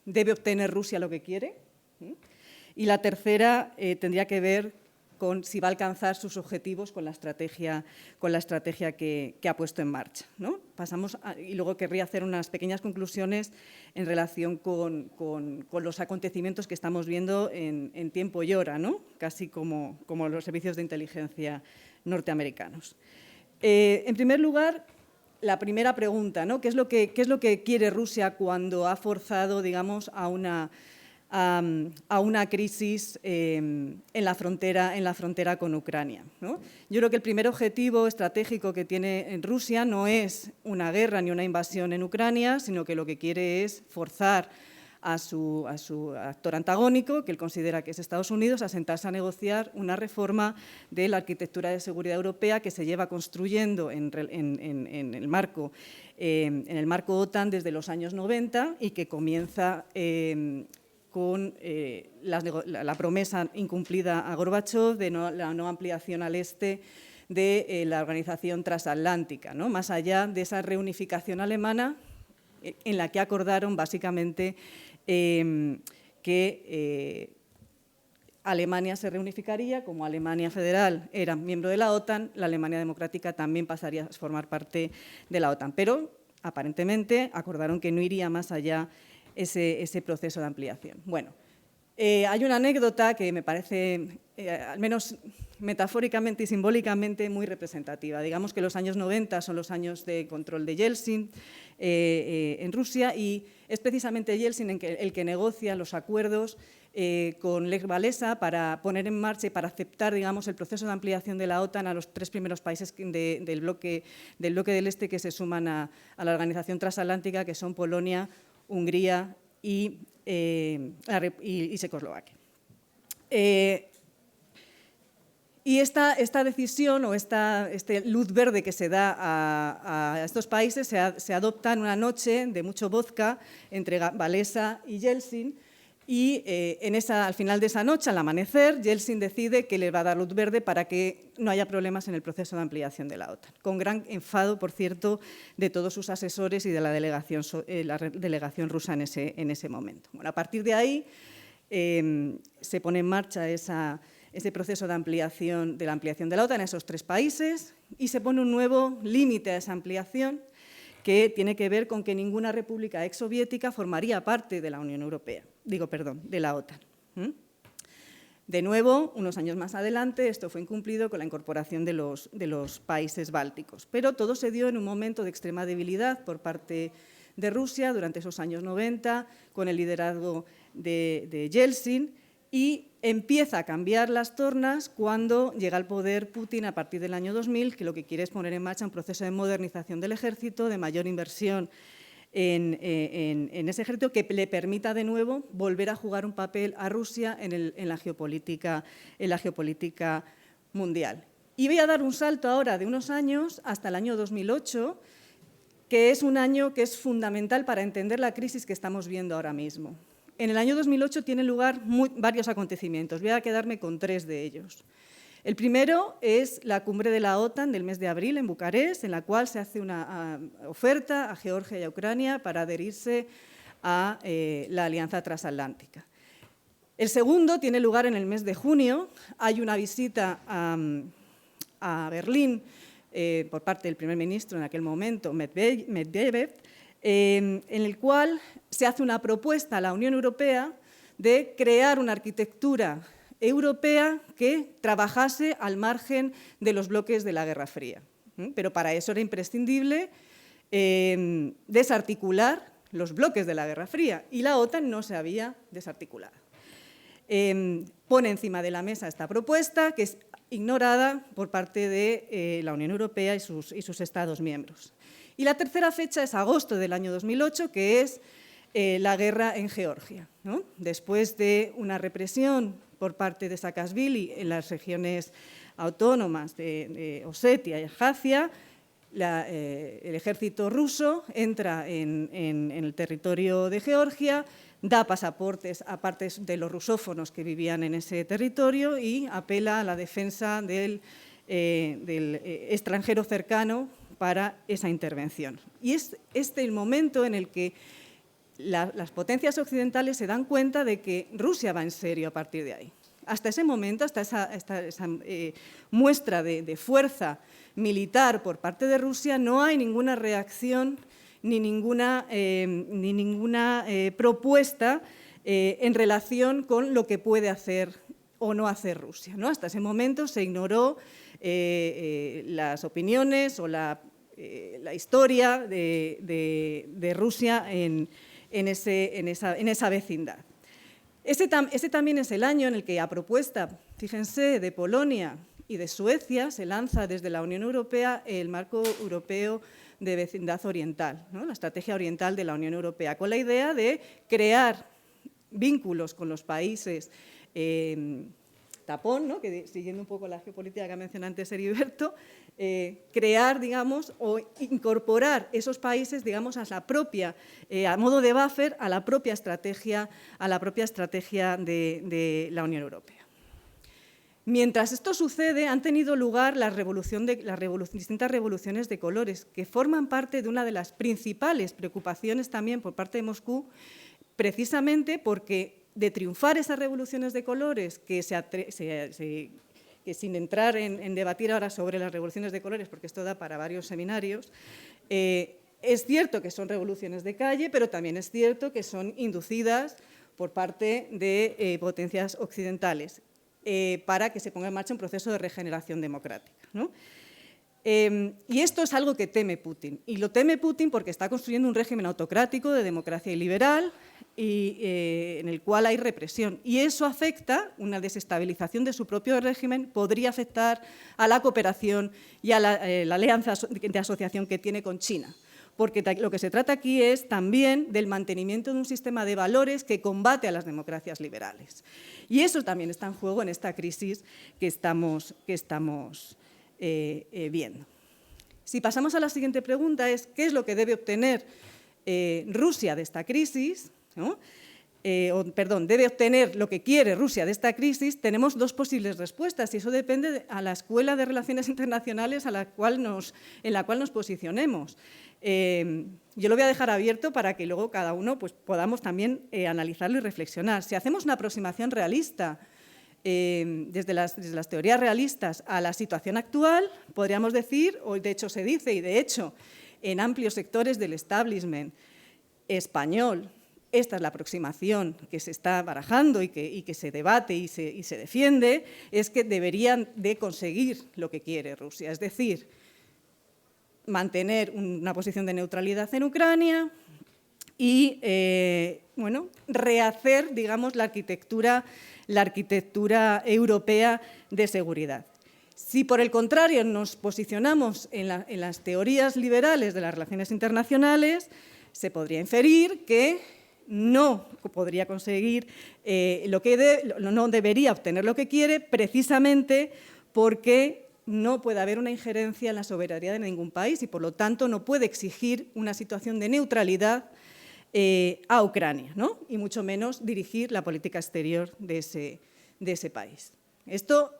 ¿debe obtener Rusia lo que quiere? Y la tercera tendría que ver con si va a alcanzar sus objetivos con la estrategia que ha puesto en marcha, ¿no? Y luego querría hacer unas pequeñas conclusiones en relación con los acontecimientos que estamos viendo en tiempo y hora, ¿no?, casi como los servicios de inteligencia norteamericanos. En primer lugar, la primera pregunta, ¿no? ¿Qué es lo que quiere Rusia cuando ha forzado, digamos, a una crisis en la frontera con Ucrania, ¿no? Yo creo que el primer objetivo estratégico que tiene en Rusia no es una guerra ni una invasión en Ucrania, sino que lo que quiere es forzar a su actor antagónico, que él considera que es Estados Unidos, a sentarse a negociar una reforma de la arquitectura de seguridad europea que se lleva construyendo en el marco OTAN desde los años 90 y que comienza con la promesa incumplida a Gorbachov de la no ampliación al este de la organización transatlántica, ¿no?, más allá de esa reunificación alemana en la que acordaron básicamente que Alemania se reunificaría. Como Alemania federal era miembro de la OTAN, la Alemania democrática también pasaría a formar parte de la OTAN. Pero, aparentemente, acordaron que no iría más allá ese proceso de ampliación. Bueno, hay una anécdota que me parece, al menos metafóricamente y simbólicamente, muy representativa. Digamos que los años 90 son los años de control de Yeltsin en Rusia, y es precisamente Yeltsin el que negocia los acuerdos con Lech Walesa para poner en marcha y para aceptar, digamos, el proceso de ampliación de la OTAN a los 3 primeros países del bloque del Este que se suman a la organización transatlántica, que son Polonia, Hungría y Checoslovaquia. Y esta decisión o este luz verde que se da a estos países se adopta en una noche de mucho vodka entre Walesa y Yeltsin, y al final de esa noche, al amanecer, Yeltsin decide que le va a dar luz verde para que no haya problemas en el proceso de ampliación de la OTAN, con gran enfado, por cierto, de todos sus asesores y de la delegación rusa en ese momento. Bueno, a partir de ahí se pone en marcha ese proceso de la ampliación de la OTAN en esos 3 países, y se pone un nuevo límite a esa ampliación, que tiene que ver con que ninguna república exsoviética formaría parte de la Unión Europea, de la OTAN. De nuevo, unos años más adelante, esto fue incumplido con la incorporación de los países bálticos, pero todo se dio en un momento de extrema debilidad por parte de Rusia durante esos años 90, con el liderazgo de Yeltsin, y empieza a cambiar las tornas cuando llega al poder Putin a partir del año 2000, que lo que quiere es poner en marcha un proceso de modernización del ejército, de mayor inversión en ese ejército, que le permita de nuevo volver a jugar un papel a Rusia en la geopolítica mundial. Y voy a dar un salto ahora de unos años hasta el año 2008, que es un año que es fundamental para entender la crisis que estamos viendo ahora mismo. En el año 2008 tienen lugar varios acontecimientos. Voy a quedarme con 3 de ellos. El primero es la cumbre de la OTAN del mes de abril en Bucarest, en la cual se hace una oferta a Georgia y a Ucrania para adherirse a la Alianza Transatlántica. El segundo tiene lugar en el mes de junio. Hay una visita a Berlín por parte del primer ministro en aquel momento, Medvedev, en el cual se hace una propuesta a la Unión Europea de crear una arquitectura europea que trabajase al margen de los bloques de la Guerra Fría. Pero para eso era imprescindible desarticular los bloques de la Guerra Fría, y la OTAN no se había desarticulado. Pone encima de la mesa esta propuesta, que es ignorada por parte de la Unión Europea y sus Estados miembros. Y la tercera fecha es agosto del año 2008, que es la guerra en Georgia, ¿no? Después de una represión por parte de Saakashvili en las regiones autónomas de Osetia y Abjasia, el ejército ruso entra en el territorio de Georgia, da pasaportes a partes de los rusófonos que vivían en ese territorio y apela a la defensa del extranjero cercano para esa intervención. Y es este el momento en el que las potencias occidentales se dan cuenta de que Rusia va en serio a partir de ahí. Hasta ese momento, hasta esa muestra de fuerza militar por parte de Rusia, no hay ninguna reacción ni ninguna propuesta en relación con lo que puede hacer o no hacer Rusia, ¿no? Hasta ese momento se ignoró las opiniones o la historia de Rusia en esa vecindad. Ese también es el año en el que, a propuesta, fíjense, de Polonia y de Suecia, se lanza desde la Unión Europea el marco europeo de vecindad oriental, ¿no? La estrategia oriental de la Unión Europea, con la idea de crear vínculos con los países tapón, ¿no? Que, siguiendo un poco la geopolítica que mencionó antes Heriberto, crear, digamos, o incorporar esos países, digamos, a modo de buffer, a la propia estrategia de la Unión Europea. Mientras esto sucede, han tenido lugar las distintas revoluciones de colores, que forman parte de una de las principales preocupaciones también por parte de Moscú, precisamente porque de triunfar esas revoluciones de colores, que sin entrar en debatir ahora sobre las revoluciones de colores, porque esto da para varios seminarios, Es cierto que son revoluciones de calle, pero también es cierto que son inducidas por parte de potencias occidentales para que se ponga en marcha un proceso de regeneración democrática, ¿no? Y esto es algo que teme Putin. Y lo teme Putin porque está construyendo un régimen autocrático de democracia liberal y, en el cual hay represión. Y eso afecta, una desestabilización de su propio régimen, podría afectar a la cooperación y a la alianza de asociación que tiene con China. Porque lo que se trata aquí es también del mantenimiento de un sistema de valores que combate a las democracias liberales. Y eso también está en juego en esta crisis que estamos viendo. Si pasamos a la siguiente pregunta, es ¿qué es lo que debe obtener Rusia de esta crisis? ¿No? Debe obtener lo que quiere Rusia de esta crisis. Tenemos dos posibles respuestas y eso depende a la escuela de relaciones internacionales en la cual nos posicionemos. Yo lo voy a dejar abierto para que luego cada uno pues, podamos también analizarlo y reflexionar. Si hacemos una aproximación realista desde las teorías realistas a la situación actual, podríamos decir, o de hecho se dice, y de hecho en amplios sectores del establishment español, esta es la aproximación que se está barajando y que se debate y se defiende, es que deberían de conseguir lo que quiere Rusia, es decir, mantener una posición de neutralidad en Ucrania y rehacer, digamos, la arquitectura europea de seguridad. Si, por el contrario, nos posicionamos en las teorías liberales de las relaciones internacionales, se podría inferir que no podría conseguir no debería obtener lo que quiere, precisamente porque no puede haber una injerencia en la soberanía de ningún país y, por lo tanto, no puede exigir una situación de neutralidad a Ucrania, ¿no? Y mucho menos dirigir la política exterior de ese país. Esto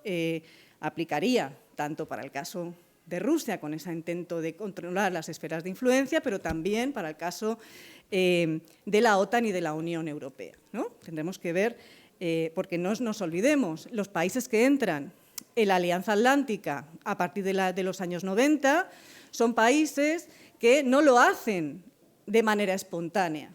aplicaría tanto para el caso de Rusia, con ese intento de controlar las esferas de influencia, pero también para el caso de la OTAN y de la Unión Europea, ¿no? Tendremos que ver, porque no nos olvidemos, los países que entran en la Alianza Atlántica a partir de los años 90 son países que no lo hacen de manera espontánea.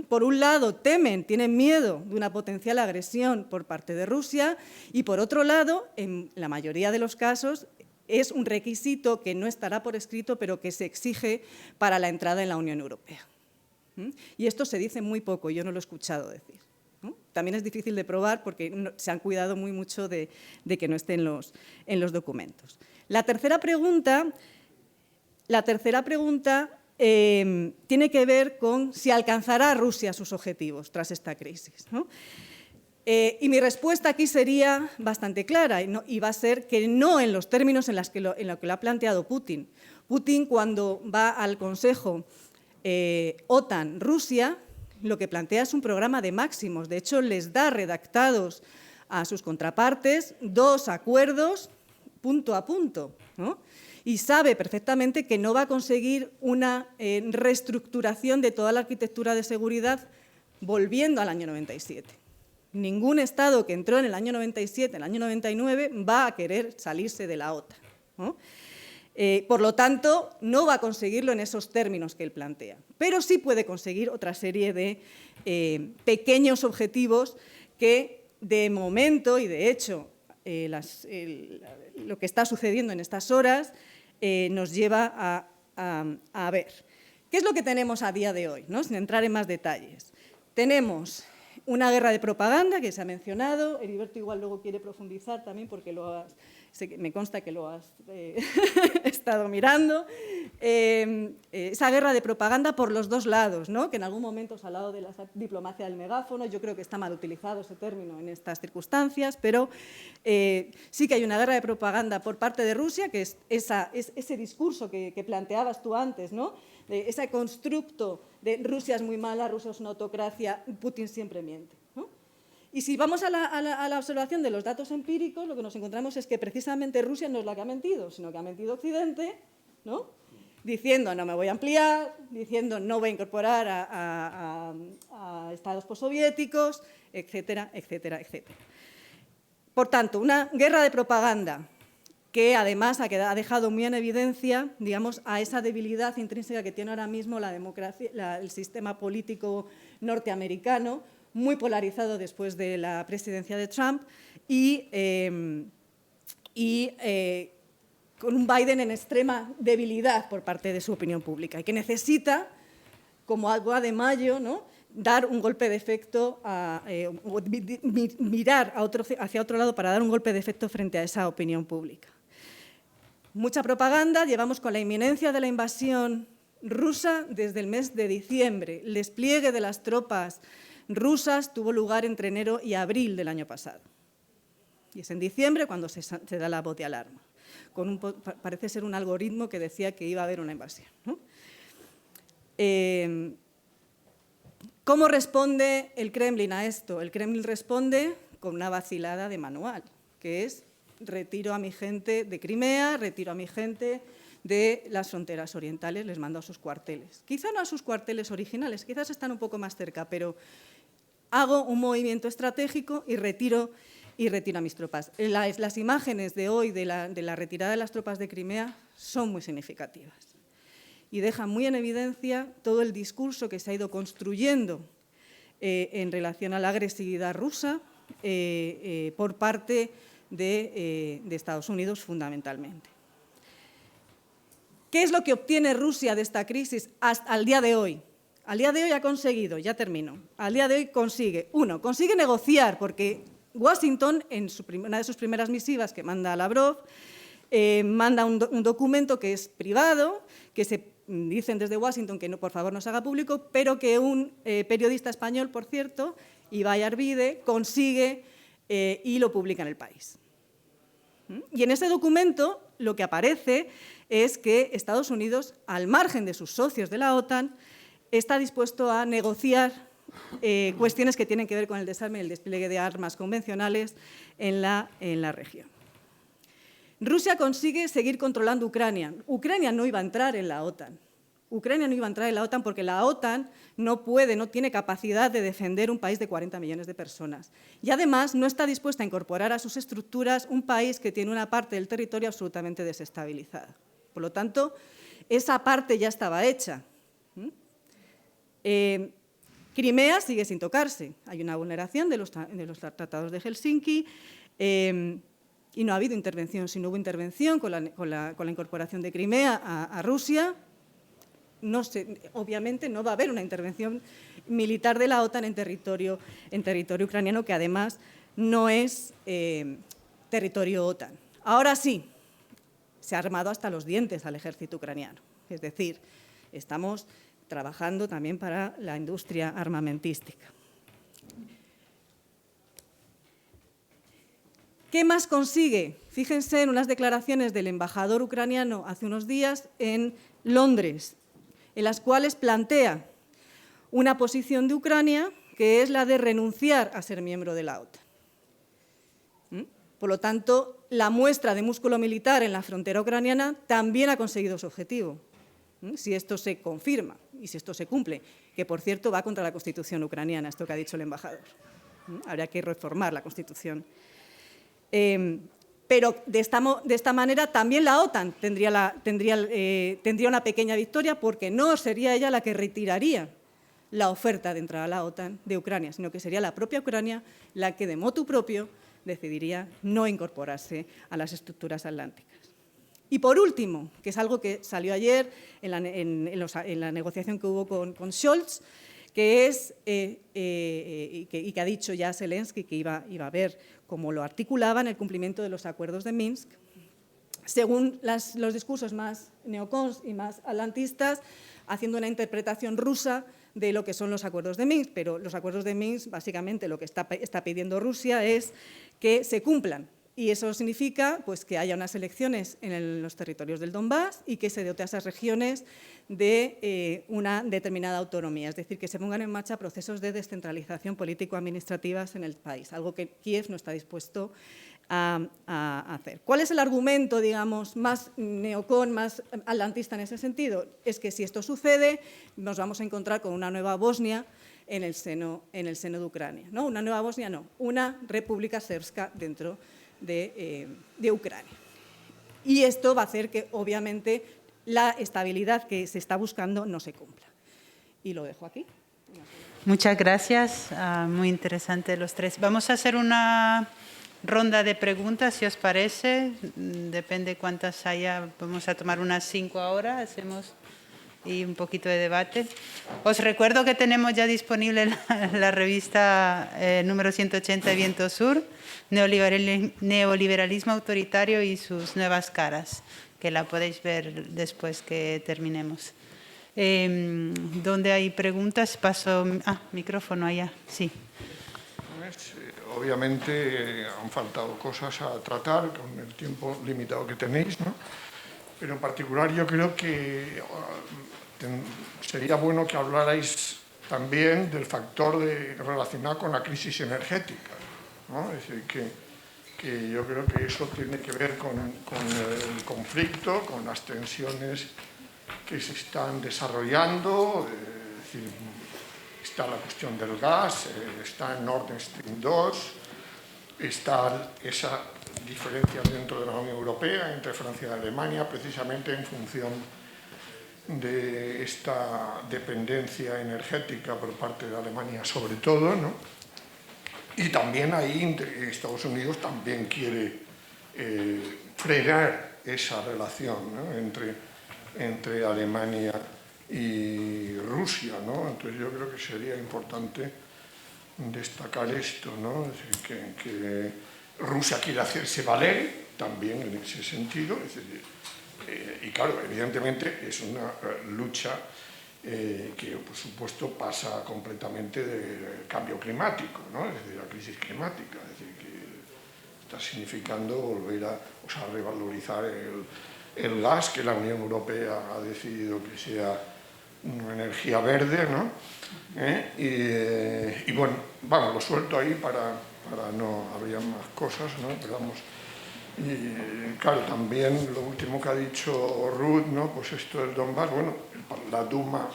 Por un lado, tienen miedo de una potencial agresión por parte de Rusia y, por otro lado, en la mayoría de los casos, es un requisito que no estará por escrito, pero que se exige para la entrada en la Unión Europea. Y esto se dice muy poco, yo no lo he escuchado decir. También es difícil de probar porque se han cuidado muy mucho de que no esté en los documentos. La tercera pregunta tiene que ver con si alcanzará Rusia sus objetivos tras esta crisis, ¿no? Y mi respuesta aquí sería bastante clara y va a ser que no en los términos en los que lo ha planteado Putin. Putin, cuando va al Consejo OTAN-Rusia, lo que plantea es un programa de máximos. De hecho, les da redactados a sus contrapartes 2 acuerdos punto a punto, ¿no? Y sabe perfectamente que no va a conseguir una reestructuración de toda la arquitectura de seguridad volviendo al año 97. Ningún Estado que entró en el año 97, en el año 99, va a querer salirse de la OTAN, ¿no? Por lo tanto, no va a conseguirlo en esos términos que él plantea, pero sí puede conseguir otra serie de pequeños objetivos que, de momento, y de hecho, lo que está sucediendo en estas horas nos lleva a ver. ¿Qué es lo que tenemos a día de hoy, ¿no? Sin entrar en más detalles? Tenemos una guerra de propaganda que se ha mencionado. Heriberto igual luego quiere profundizar también porque me consta que lo has estado mirando. Esa guerra de propaganda por los dos lados, ¿no? Que en algún momento se ha hablado de la diplomacia del megáfono. Yo creo que está mal utilizado ese término en estas circunstancias, pero sí que hay una guerra de propaganda por parte de Rusia, que es ese discurso que planteabas tú antes, ¿no? Ese constructo de Rusia es muy mala, Rusia es una autocracia, Putin siempre miente, ¿no? Y si vamos a la observación de los datos empíricos, lo que nos encontramos es que precisamente Rusia no es la que ha mentido, sino que ha mentido Occidente, ¿no? Diciendo no me voy a ampliar, diciendo no voy a incorporar a estados postsoviéticos, etcétera, etcétera, etcétera. Por tanto, una guerra de propaganda que además ha dejado muy en evidencia, digamos, a esa debilidad intrínseca que tiene ahora mismo la democracia, el sistema político norteamericano, muy polarizado después de la presidencia de Trump y con un Biden en extrema debilidad por parte de su opinión pública y que necesita, como agua de mayo, ¿no?, dar un golpe de efecto, mirar hacia otro lado para dar un golpe de efecto frente a esa opinión pública. Mucha propaganda, llevamos con la inminencia de la invasión rusa desde el mes de diciembre. El despliegue de las tropas rusas tuvo lugar entre enero y abril del año pasado. Y es en diciembre cuando se da la voz de alarma. Parece ser un algoritmo que decía que iba a haber una invasión, ¿no? ¿Cómo responde el Kremlin a esto? El Kremlin responde con una vacilada de manual, que es retiro a mi gente de Crimea, retiro a mi gente de las fronteras orientales, les mando a sus cuarteles. Quizá no a sus cuarteles originales, quizás están un poco más cerca, pero hago un movimiento estratégico y retiro a mis tropas. Las imágenes de hoy de la retirada de las tropas de Crimea son muy significativas y dejan muy en evidencia todo el discurso que se ha ido construyendo en relación a la agresividad rusa por parte de Estados Unidos fundamentalmente. ¿Qué es lo que obtiene Rusia de esta crisis hasta el día de hoy? Al día de hoy ha conseguido, ya termino, al día de hoy consigue negociar, porque Washington, en una de sus primeras misivas que manda a Lavrov, manda un documento que es privado, que se dicen desde Washington que no, por favor no se haga público, pero que un periodista español, por cierto, Ibai Arvide, consigue y lo publica en El País. Y en ese documento lo que aparece es que Estados Unidos, al margen de sus socios de la OTAN, está dispuesto a negociar cuestiones que tienen que ver con el desarme y el despliegue de armas convencionales en la región. Rusia consigue seguir controlando Ucrania. Ucrania no iba a entrar en la OTAN. Ucrania no iba a entrar en la OTAN porque la OTAN no tiene capacidad de defender un país de 40 millones de personas. Y además no está dispuesta a incorporar a sus estructuras un país que tiene una parte del territorio absolutamente desestabilizada. Por lo tanto, esa parte ya estaba hecha. Crimea sigue sin tocarse. Hay una vulneración de los tratados de Helsinki y no ha habido intervención. Si no hubo intervención con la incorporación de Crimea a Rusia, obviamente no va a haber una intervención militar de la OTAN en territorio ucraniano, que además no es territorio OTAN. Ahora sí, se ha armado hasta los dientes al ejército ucraniano. Es decir, estamos trabajando también para la industria armamentística. ¿Qué más consigue? Fíjense en unas declaraciones del embajador ucraniano hace unos días en Londres, en las cuales plantea una posición de Ucrania que es la de renunciar a ser miembro de la OTAN. Por lo tanto, la muestra de músculo militar en la frontera ucraniana también ha conseguido su objetivo. Si esto se confirma y si esto se cumple, que por cierto va contra la Constitución ucraniana, esto que ha dicho el embajador. Habría que reformar la Constitución. Pero de esta manera también la OTAN tendría una pequeña victoria, porque no sería ella la que retiraría la oferta de entrar a la OTAN de Ucrania, sino que sería la propia Ucrania la que de motu propio decidiría no incorporarse a las estructuras atlánticas. Y por último, que es algo que salió ayer en la negociación que hubo con Scholz, que es, y que ha dicho ya Zelensky que iba a ver cómo lo articulaban, el cumplimiento de los acuerdos de Minsk. Según los discursos más neocons y más atlantistas, haciendo una interpretación rusa de lo que son los acuerdos de Minsk, pero los acuerdos de Minsk, básicamente lo que está pidiendo Rusia es que se cumplan. Y eso significa pues, que haya unas elecciones en los territorios del Donbass y que se dote a esas regiones de una determinada autonomía, es decir, que se pongan en marcha procesos de descentralización político-administrativas en el país, algo que Kiev no está dispuesto a hacer. ¿Cuál es el argumento, digamos, más neocon, más atlantista en ese sentido? Es que si esto sucede, nos vamos a encontrar con una nueva Bosnia en el seno de Ucrania. ¿No? Una nueva Bosnia no, una república serbska dentro de Ucrania. Y esto va a hacer que, obviamente, la estabilidad que se está buscando no se cumpla. Y lo dejo aquí. Muchas gracias, muy interesante los tres. Vamos a hacer una ronda de preguntas, si os parece. Depende cuántas haya, vamos a tomar unas 5 ahora, hacemos y un poquito de debate. Os recuerdo que tenemos ya disponible la revista número 180 de Viento Sur, Neoliberalismo autoritario y sus nuevas caras, que la podéis ver después que terminemos. ¿Dónde hay preguntas? Paso... micrófono allá, sí. Obviamente han faltado cosas a tratar con el tiempo limitado que tenéis, ¿no? Pero en particular yo creo que sería bueno que hablarais también del factor relacionado con la crisis energética, ¿no? Es decir, que yo creo que eso tiene que ver con el conflicto, con las tensiones que se están desarrollando, es decir, está la cuestión del gas, está en Nord Stream 2, está esa diferencia dentro de la Unión Europea entre Francia y Alemania, precisamente en función de esta dependencia energética por parte de Alemania sobre todo, ¿no? Y también ahí Estados Unidos también quiere frenar esa relación, ¿no? entre Alemania y Rusia, ¿no? Entonces yo creo que sería importante destacar esto, ¿no? Es decir, que Rusia quiere hacerse valer también en ese sentido, es decir, y claro, evidentemente es una lucha que por supuesto pasa completamente del cambio climático, ¿no? Es decir, la crisis climática, es decir, que está significando volver a revalorizar el gas, que la Unión Europea ha decidido que sea una energía verde, ¿no? Y bueno, vamos, lo suelto ahí para no, habría más cosas, ¿no? Pero vamos, y claro, también lo último que ha dicho Ruth, ¿no? Pues esto del Donbass, bueno, la Duma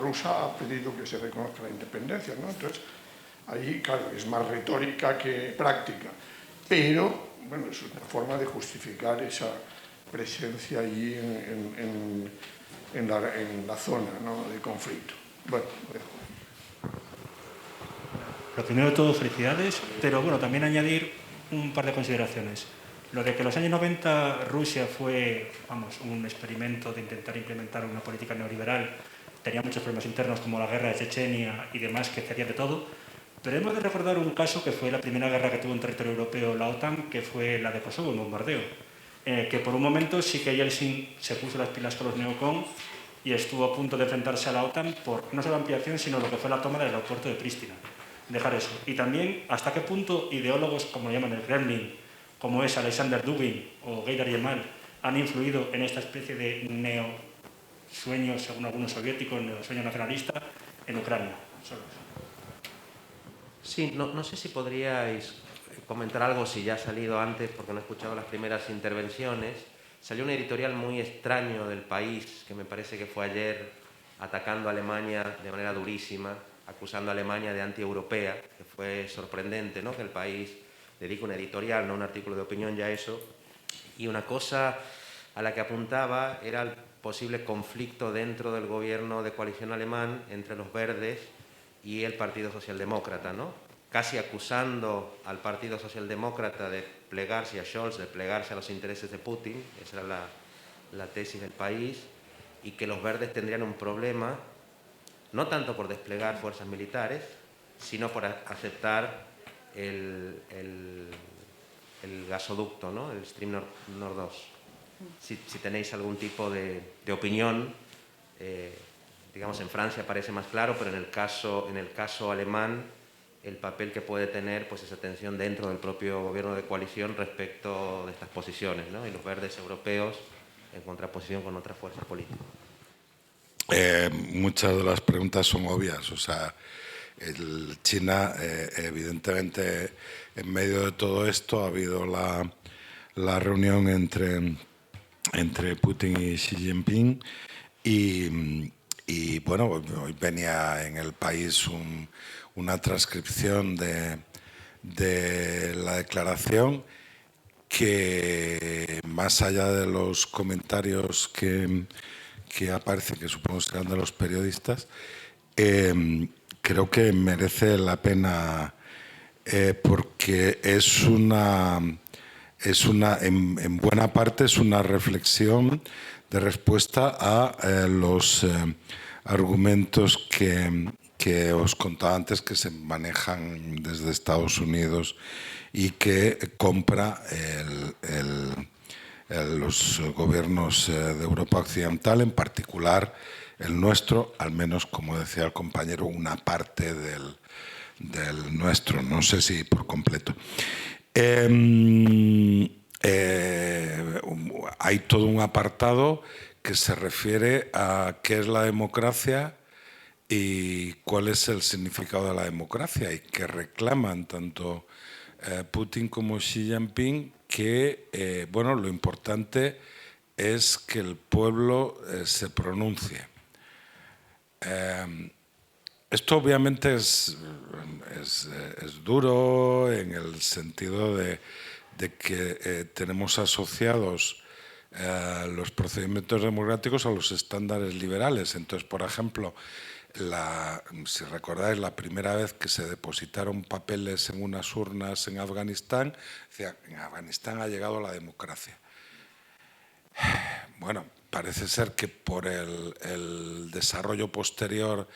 rusa ha pedido que se reconozca la independencia, ¿no? Entonces, ahí, claro, es más retórica que práctica, pero, bueno, es una forma de justificar esa presencia allí en la zona, ¿no? De conflicto. Bueno, lo primero de todo, felicidades, pero bueno, también añadir un par de consideraciones. Lo de que en los años 90 Rusia fue, vamos, un experimento de intentar implementar una política neoliberal, tenía muchos problemas internos como la guerra de Chechenia y demás, que hacía de todo, pero hemos de recordar un caso que fue la primera guerra que tuvo en territorio europeo la OTAN, que fue la de Kosovo, el bombardeo, que por un momento sí que Yeltsin se puso las pilas con los neocons y estuvo a punto de enfrentarse a la OTAN por no solo ampliación, sino lo que fue la toma del aeropuerto de Pristina. Dejar eso. Y también hasta qué punto ideólogos, como lo llaman el Kremlin, como es Alexander Dugin o Gaidar Yemal, han influido en esta especie de neosueño, según algunos soviéticos, neosueño nacionalista, en Ucrania. Sí, no sé si podríais comentar algo, si ya ha salido antes, porque no he escuchado las primeras intervenciones. Salió un editorial muy extraño del País, que me parece que fue ayer, atacando a Alemania de manera durísima, acusando a Alemania de anti-europea, que fue sorprendente, ¿no? Que el País dedique un editorial, no un artículo de opinión, ya eso. Y una cosa a la que apuntaba era el posible conflicto dentro del gobierno de coalición alemán entre los verdes y el Partido Socialdemócrata, ¿no? Casi acusando al Partido Socialdemócrata de plegarse, a Scholz, de plegarse a los intereses de Putin, esa era la tesis del País, y que los verdes tendrían un problema, no tanto por desplegar fuerzas militares, sino por aceptar el gasoducto, ¿no? El Stream Nord 2. Si tenéis algún tipo de opinión, digamos en Francia parece más claro, pero en el caso alemán, el papel que puede tener pues esa tensión dentro del propio gobierno de coalición respecto de estas posiciones, ¿no? Y los verdes europeos en contraposición con otras fuerzas políticas. Muchas de las preguntas son obvias. O sea, China, evidentemente, en medio de todo esto ha habido la reunión entre Putin y Xi Jinping y bueno, hoy venía en el País una transcripción de la declaración que más allá de los comentarios que aparecen, que supongo serán de los periodistas, creo que merece la pena porque en buena parte es una reflexión de respuesta a los argumentos que os contaba antes, que se manejan desde Estados Unidos y que compra los gobiernos de Europa Occidental, en particular el nuestro, al menos, como decía el compañero, una parte del nuestro, no sé si por completo. Hay todo un apartado que se refiere a qué es la democracia y cuál es el significado de la democracia, y que reclaman tanto Putin como Xi Jinping que bueno, lo importante es que el pueblo se pronuncie. Esto obviamente es duro en el sentido de que tenemos asociados los procedimientos democráticos a los estándares liberales. Entonces, por ejemplo, si recordáis, la primera vez que se depositaron papeles en unas urnas en Afganistán, decía, en Afganistán ha llegado la democracia. Bueno, parece ser que por el desarrollo posterior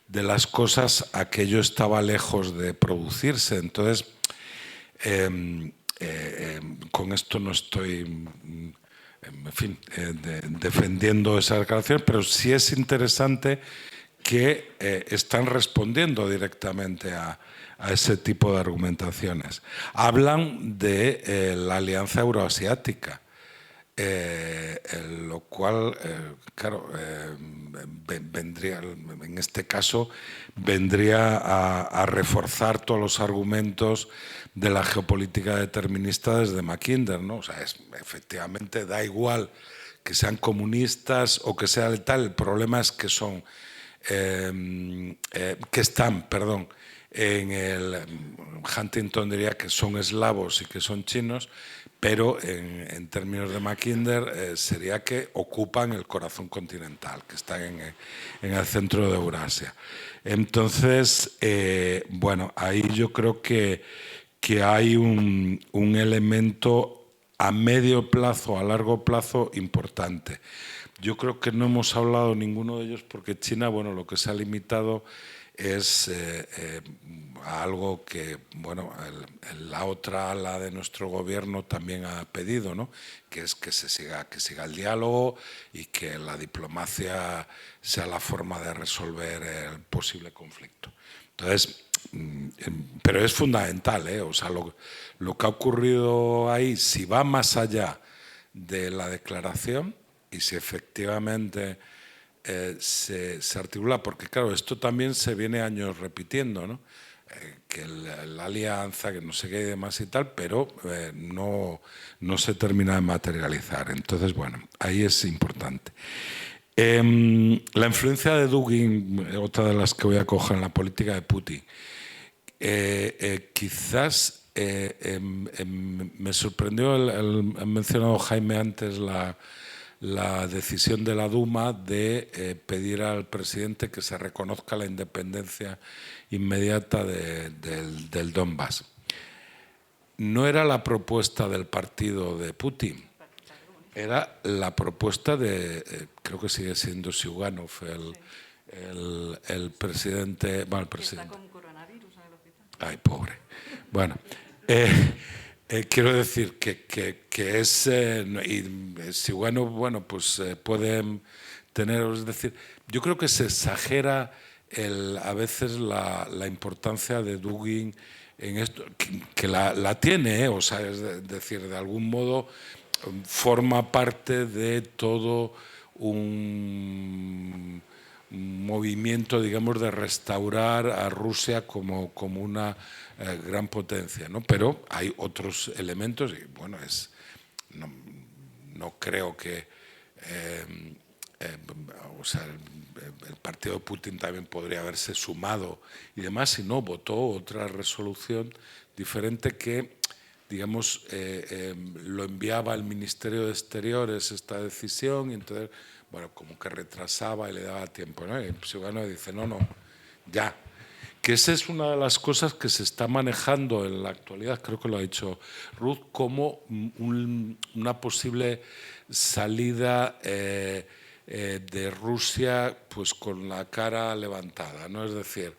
de las cosas, aquello estaba lejos de producirse. Entonces, con esto no estoy, en fin, defendiendo esa declaración, pero sí es interesante que están respondiendo directamente a ese tipo de argumentaciones. Hablan de la Alianza Euroasiática, lo cual, claro, vendría, en este caso, vendría a reforzar todos los argumentos de la geopolítica determinista desde Mackinder, ¿no? O sea, efectivamente da igual que sean comunistas o que sea tal, el problema es que son en el Huntington diría que son eslavos y que son chinos, pero en términos de Mackinder sería que ocupan el corazón continental, que están en el centro de Eurasia. Entonces, bueno, ahí yo creo que hay un elemento a medio plazo, a largo plazo importante. Yo creo que no hemos hablado ninguno de ellos porque China, bueno, lo que se ha limitado es a algo que, bueno, la otra ala de nuestro gobierno también ha pedido, ¿no? Que es que siga el diálogo y que la diplomacia sea la forma de resolver el posible conflicto. Entonces, pero es fundamental, ¿eh? O sea, lo que ha ocurrido ahí, si va más allá de la declaración y si efectivamente se articula, porque claro, esto también se viene años repitiendo, ¿no? Que la alianza, que no sé qué y demás y tal, pero no se termina de materializar. Entonces, bueno, ahí es importante. La influencia de Dugin, otra de las que voy a coger en la política de Putin, quizás me sorprendió, ha mencionado Jaime antes la decisión de la Duma de pedir al presidente que se reconozca la independencia inmediata del Donbass. No era la propuesta del partido de Putin, era la propuesta de, creo que sigue siendo Ziugánov, el presidente. Bueno, el presidente. Está con coronavirus en el hospital. Ay, pobre. Bueno, quiero decir que es. Y Ziugánov, bueno, pues pueden tener. Es decir, yo creo que se exagera a veces la importancia de Dugin en esto, que la tiene, o sea, es decir, de algún modo forma parte de todo un movimiento, digamos, de restaurar a Rusia como una gran potencia, ¿no? Pero hay otros elementos y, bueno, no creo que o sea, el partido de Putin también podría haberse sumado y demás, si no votó otra resolución diferente que, digamos, lo enviaba al Ministerio de Exteriores esta decisión y entonces, bueno, como que retrasaba y le daba tiempo, ¿no? Y Sivano dice, no, ya. Que esa es una de las cosas que se está manejando en la actualidad, creo que lo ha dicho Ruth, como una posible salida de Rusia pues con la cara levantada, ¿no? Es decir,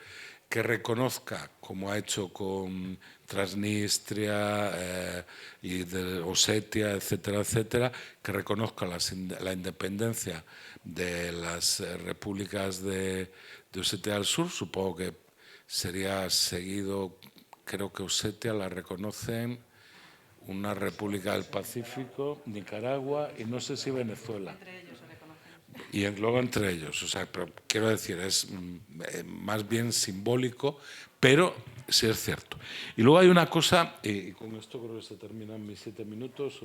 que reconozca, como ha hecho con Transnistria y de Osetia, etcétera, etcétera, que reconozca la independencia de las repúblicas de Osetia del Sur. Supongo que sería seguido, creo que Osetia la reconocen una república del Pacífico, Nicaragua y no sé si Venezuela. Y luego entre ellos, o sea, pero quiero decir, es más bien simbólico, pero sí es cierto. Y luego hay una cosa, y con esto creo que se terminan mis 7 minutos,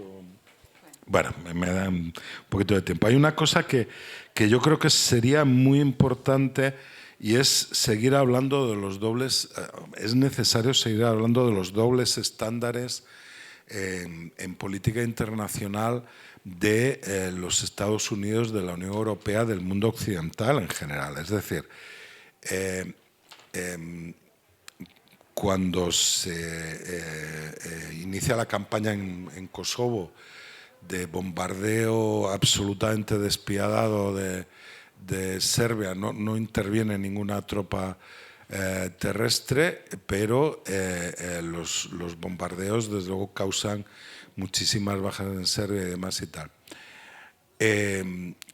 bueno, me dan un poquito de tiempo. Hay una cosa que yo creo que sería muy importante y es seguir hablando de los dobles, es necesario seguir hablando de los dobles estándares en política internacional de los Estados Unidos, de la Unión Europea, del mundo occidental en general. Es decir, cuando se inicia la campaña en Kosovo de bombardeo absolutamente despiadado de Serbia, no interviene ninguna tropa terrestre, pero los bombardeos desde luego causan muchísimas bajas en Serbia y demás y tal.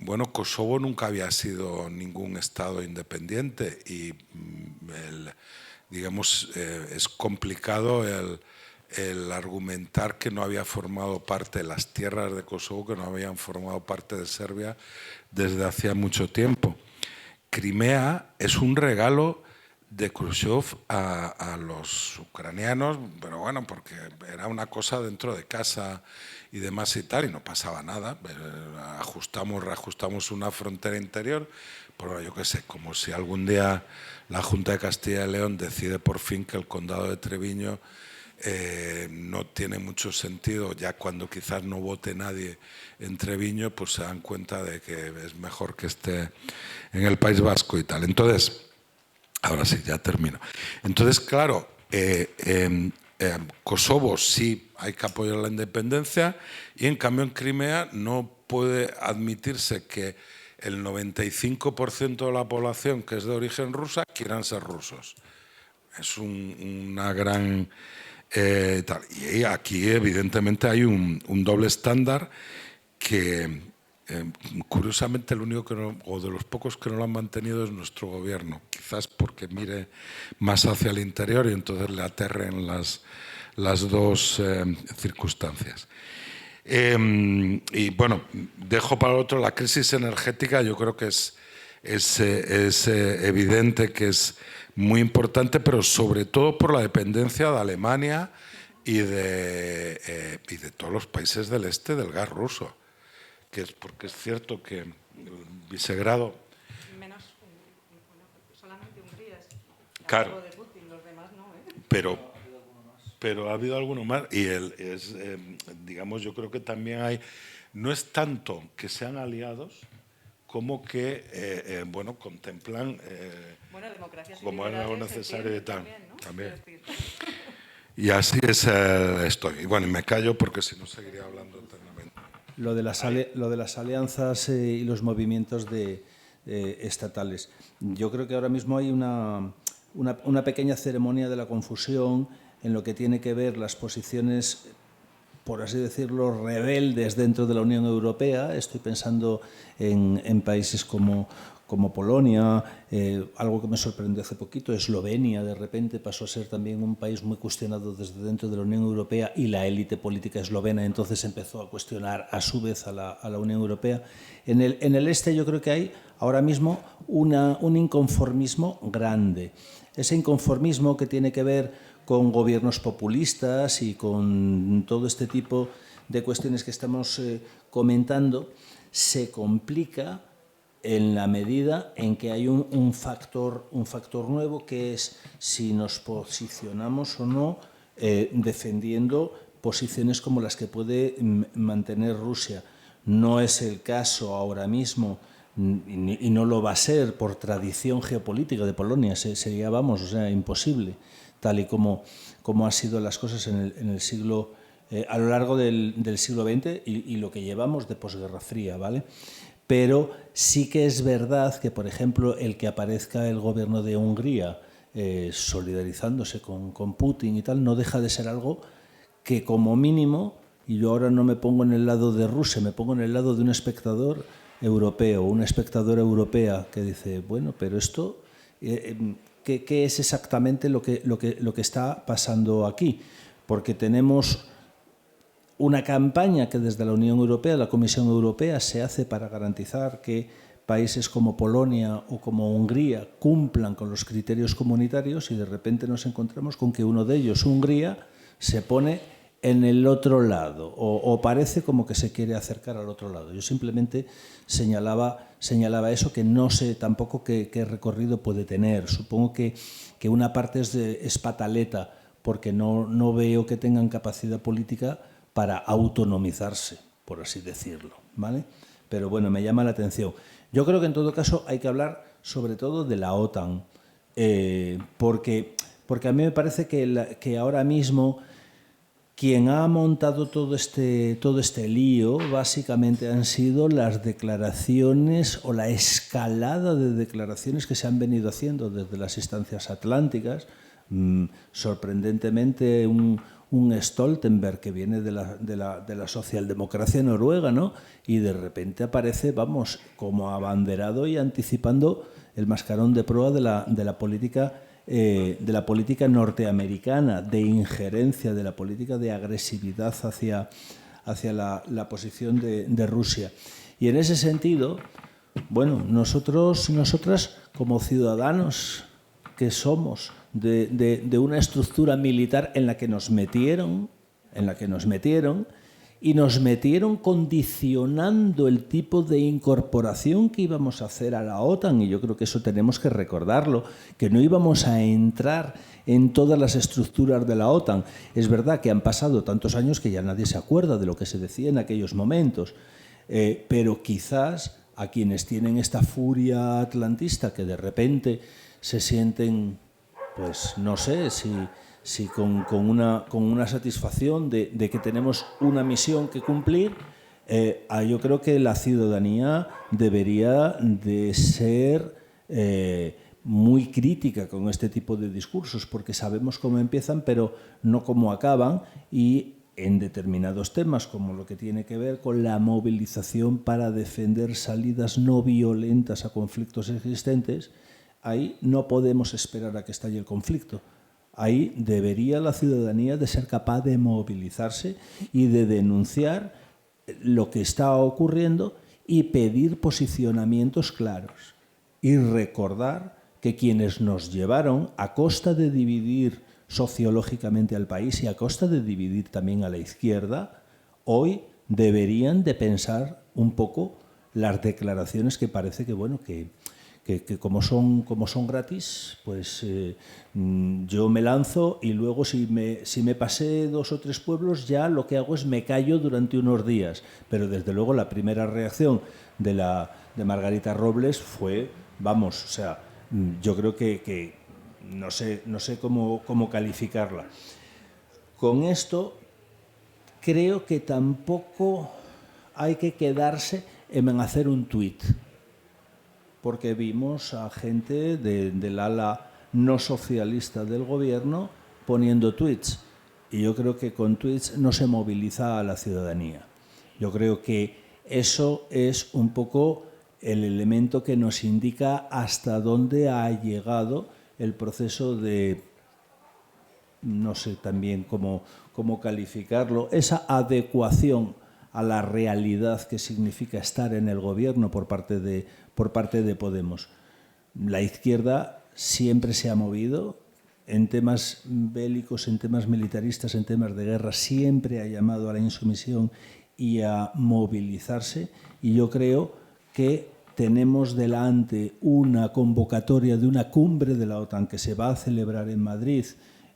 Bueno, Kosovo nunca había sido ningún estado independiente y digamos es complicado el argumentar que no había formado parte de las tierras de Kosovo, que no habían formado parte de Serbia desde hacía mucho tiempo. Crimea es un regalo de Khrushchev a los ucranianos, pero bueno, porque era una cosa dentro de casa y demás y tal, y no pasaba nada. Reajustamos una frontera interior, pero yo qué sé, como si algún día la Junta de Castilla y León decide por fin que el condado de Treviño no tiene mucho sentido, ya cuando quizás no vote nadie en Treviño, pues se dan cuenta de que es mejor que esté en el País Vasco y tal. Entonces, ahora sí, ya termino. Entonces, claro, Kosovo sí hay que apoyar la independencia y en cambio en Crimea no puede admitirse que el 95% de la población que es de origen rusa quieran ser rusos. Es una gran... tal. Y aquí evidentemente hay un doble estándar que curiosamente el único que no, o de los pocos que no lo han mantenido es nuestro gobierno, quizás porque mire más hacia el interior y entonces le aterren las dos circunstancias. Y bueno, dejo para el otro la crisis energética. Yo creo que es evidente que es muy importante, pero sobre todo por la dependencia de Alemania y de todos los países del este del gas ruso, que es porque es cierto que el Visegrado... Menos, solamente Hungría es claro, de Putin, los demás no, pero ha habido alguno más y digamos, yo creo que también hay, no es tanto que sean aliados como que, bueno, contemplan como es algo necesario y tal. También. Y así es estoy. Y bueno, y me callo porque si no seguiría hablando eternamente. Lo de las alianzas y los movimientos estatales. Yo creo que ahora mismo hay una pequeña ceremonia de la confusión en lo que tiene que ver las posiciones, por así decirlo, rebeldes dentro de la Unión Europea. Estoy pensando en países como Polonia, algo que me sorprendió hace poquito, Eslovenia de repente pasó a ser también un país muy cuestionado desde dentro de la Unión Europea y la élite política eslovena entonces empezó a cuestionar a su vez a la Unión Europea. En el este yo creo que hay ahora mismo un inconformismo grande. Ese inconformismo que tiene que ver con gobiernos populistas y con todo este tipo de cuestiones que estamos comentando, se complica en la medida en que hay un factor nuevo, que es si nos posicionamos o no defendiendo posiciones como las que puede mantener Rusia. No es el caso ahora mismo, y no lo va a ser por tradición geopolítica de Polonia, sería, vamos, o sea, imposible, tal y como han sido las cosas en el siglo, a lo largo del siglo XX y lo que llevamos de posguerra fría, ¿vale? Pero sí que es verdad que, por ejemplo, el que aparezca el gobierno de Hungría solidarizándose con Putin y tal, no deja de ser algo que como mínimo, y yo ahora no me pongo en el lado de Rusia, me pongo en el lado de un espectador europeo, una espectadora europea que dice, bueno, pero esto, ¿qué es exactamente lo que está pasando aquí? Porque tenemos una campaña que desde la Unión Europea, la Comisión Europea, se hace para garantizar que países como Polonia o como Hungría cumplan con los criterios comunitarios, y de repente nos encontramos con que uno de ellos, Hungría, se pone en el otro lado o parece como que se quiere acercar al otro lado. Yo simplemente señalaba eso, que no sé tampoco qué recorrido puede tener. Supongo que una parte es pataleta, porque no veo que tengan capacidad política para autonomizarse, por así decirlo, ¿vale? Pero bueno, me llama la atención. Yo creo que en todo caso hay que hablar sobre todo de la OTAN, porque a mí me parece que ahora mismo quien ha montado todo este lío básicamente han sido las declaraciones o la escalada de declaraciones que se han venido haciendo desde las instancias atlánticas. Sorprendentemente un Stoltenberg que viene de la socialdemocracia noruega, ¿no? Y de repente aparece, vamos, como abanderado y anticipando el mascarón de proa de la política norteamericana, de injerencia, de la política de agresividad hacia la posición de Rusia. Y en ese sentido, bueno, nosotras como ciudadanos que somos de una estructura militar en la que nos metieron y nos metieron condicionando el tipo de incorporación que íbamos a hacer a la OTAN, y yo creo que eso tenemos que recordarlo, que no íbamos a entrar en todas las estructuras de la OTAN. Es verdad que han pasado tantos años que ya nadie se acuerda de lo que se decía en aquellos momentos, pero quizás a quienes tienen esta furia atlantista, que de repente se sienten, pues no sé si con una satisfacción de que tenemos una misión que cumplir, yo creo que la ciudadanía debería de ser muy crítica con este tipo de discursos, porque sabemos cómo empiezan, pero no cómo acaban, y en determinados temas, como lo que tiene que ver con la movilización para defender salidas no violentas a conflictos existentes, ahí no podemos esperar a que estalle el conflicto. Ahí debería la ciudadanía de ser capaz de movilizarse y de denunciar lo que está ocurriendo y pedir posicionamientos claros. Y recordar que quienes nos llevaron, a costa de dividir sociológicamente al país y a costa de dividir también a la izquierda, hoy deberían de pensar un poco las declaraciones que parece que, bueno, que como son gratis, pues yo me lanzo y luego si me pasé 2 o 3 pueblos, ya lo que hago es me callo durante unos días. Pero desde luego la primera reacción de Margarita Robles fue, vamos, o sea, yo creo que no sé cómo calificarla. Con esto creo que tampoco hay que quedarse en hacer un tuit, porque vimos a gente del ala no socialista del gobierno poniendo tweets. Y yo creo que con tweets no se moviliza a la ciudadanía. Yo creo que eso es un poco el elemento que nos indica hasta dónde ha llegado el proceso de, no sé también cómo calificarlo, esa adecuación a la realidad que significa estar en el gobierno por parte de Podemos. La izquierda siempre se ha movido en temas bélicos, en temas militaristas, en temas de guerra, siempre ha llamado a la insumisión y a movilizarse, y yo creo que tenemos delante una convocatoria de una cumbre de la OTAN que se va a celebrar en Madrid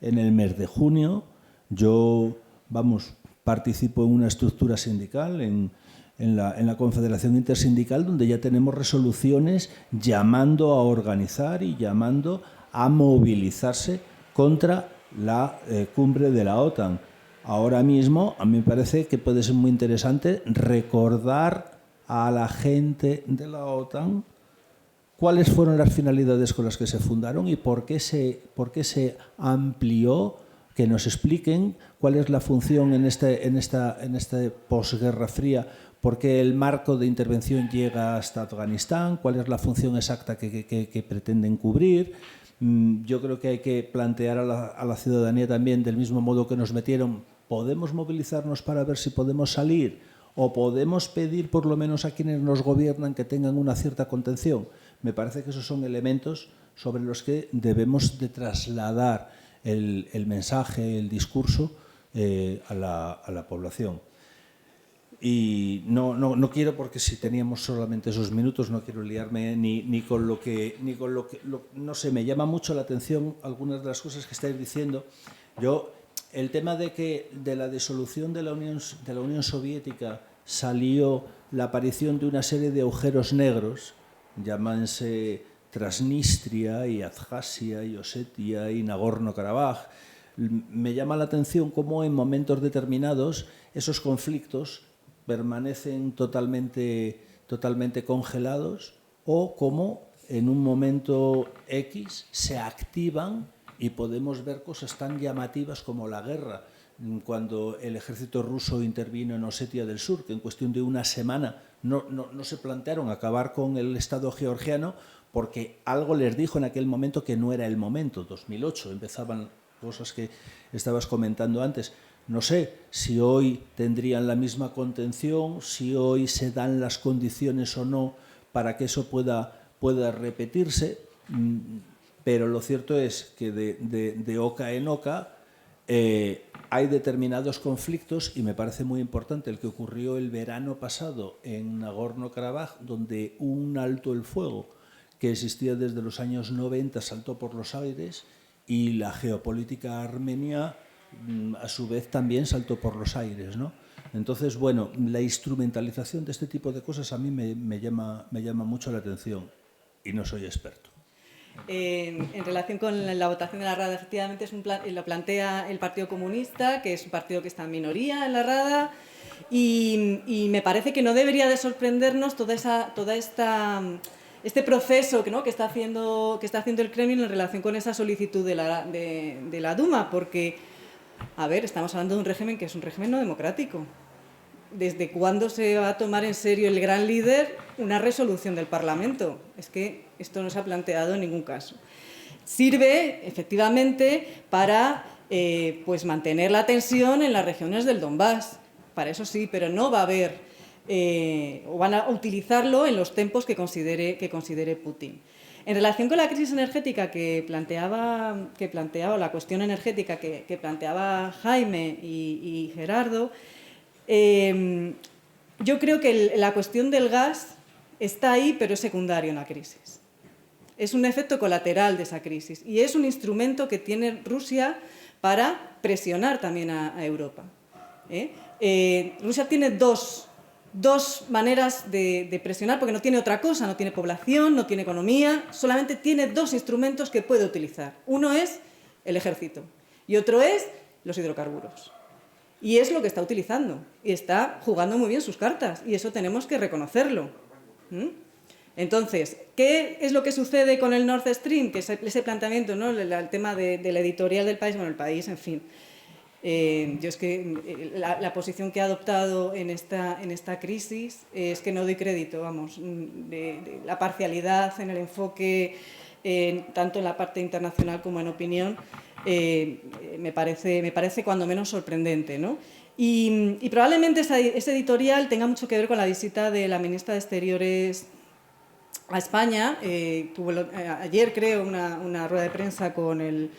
en el mes de junio. Yo, vamos, participo en una estructura sindical, en la Confederación Intersindical, donde ya tenemos resoluciones llamando a organizar y llamando a movilizarse contra la cumbre de la OTAN. Ahora mismo, a mí me parece que puede ser muy interesante recordar a la gente de la OTAN cuáles fueron las finalidades con las que se fundaron y por qué se amplió, que nos expliquen cuál es la función en esta posguerra fría, por qué el marco de intervención llega hasta Afganistán, cuál es la función exacta que pretenden cubrir. Yo creo que hay que plantear a la ciudadanía también, del mismo modo que nos metieron, ¿podemos movilizarnos para ver si podemos salir? ¿O podemos pedir por lo menos a quienes nos gobiernan que tengan una cierta contención? Me parece que esos son elementos sobre los que debemos de trasladar el mensaje, el discurso a la población. Y no quiero, porque si teníamos solamente esos minutos, no quiero liarme ni con lo que no sé, me llama mucho la atención algunas de las cosas que estáis diciendo. El tema de la disolución de la Unión Soviética salió la aparición de una serie de agujeros negros, llámanse Transnistria y Abjasia y Osetia y Nagorno-Karabaj. Me llama la atención cómo en momentos determinados esos conflictos permanecen totalmente congelados, o cómo en un momento X se activan y podemos ver cosas tan llamativas como la guerra. Cuando el ejército ruso intervino en Osetia del Sur, que en cuestión de una semana no se plantearon acabar con el Estado georgiano, porque algo les dijo en aquel momento que no era el momento. 2008 empezaban cosas que estabas comentando antes. No sé si hoy tendrían la misma contención, si hoy se dan las condiciones o no para que eso pueda repetirse, pero lo cierto es que de oca en oca hay determinados conflictos, y me parece muy importante el que ocurrió el verano pasado en Nagorno-Karabaj, donde un alto el fuego que existía desde los años 90 saltó por los aires, y la geopolítica armenia a su vez también saltó por los aires, ¿no? Entonces, bueno, la instrumentalización de este tipo de cosas a mí me llama mucho la atención, y no soy experto. En relación con la votación de la Rada, efectivamente lo plantea el Partido Comunista, que es un partido que está en minoría en la Rada, y me parece que no debería de sorprendernos este proceso que está haciendo el Kremlin en relación con esa solicitud de la Duma, porque, a ver, estamos hablando de un régimen que es un régimen no democrático. ¿Desde cuándo se va a tomar en serio el gran líder una resolución del Parlamento? Es que esto no se ha planteado en ningún caso. Sirve, efectivamente, para pues mantener la tensión en las regiones del Donbass. Para eso sí, pero no va a haber, o van a utilizarlo en los tempos que considere Putin. En relación con la crisis energética que planteaba la cuestión energética que planteaba Jaime y Gerardo, yo creo que la cuestión del gas está ahí, pero es secundario en la crisis. Es un efecto colateral de esa crisis, y es un instrumento que tiene Rusia para presionar también a Europa. Rusia tiene dos maneras de presionar, porque no tiene otra cosa, no tiene población, no tiene economía, solamente tiene dos instrumentos que puede utilizar. Uno es el ejército y otro es los hidrocarburos. Y es lo que está utilizando, y está jugando muy bien sus cartas, y eso tenemos que reconocerlo. Entonces, ¿qué es lo que sucede con el Nord Stream? Que es ese planteamiento, ¿no? El tema de la editorial del país, bueno, el país, en fin. Yo es que la posición que ha adoptado en esta crisis es que no doy crédito, vamos, de la parcialidad en el enfoque, tanto en la parte internacional como en opinión. Me parece cuando menos sorprendente, ¿no? Y probablemente ese editorial tenga mucho que ver con la visita de la ministra de Exteriores a España. Tuvo ayer, creo, una rueda de prensa con el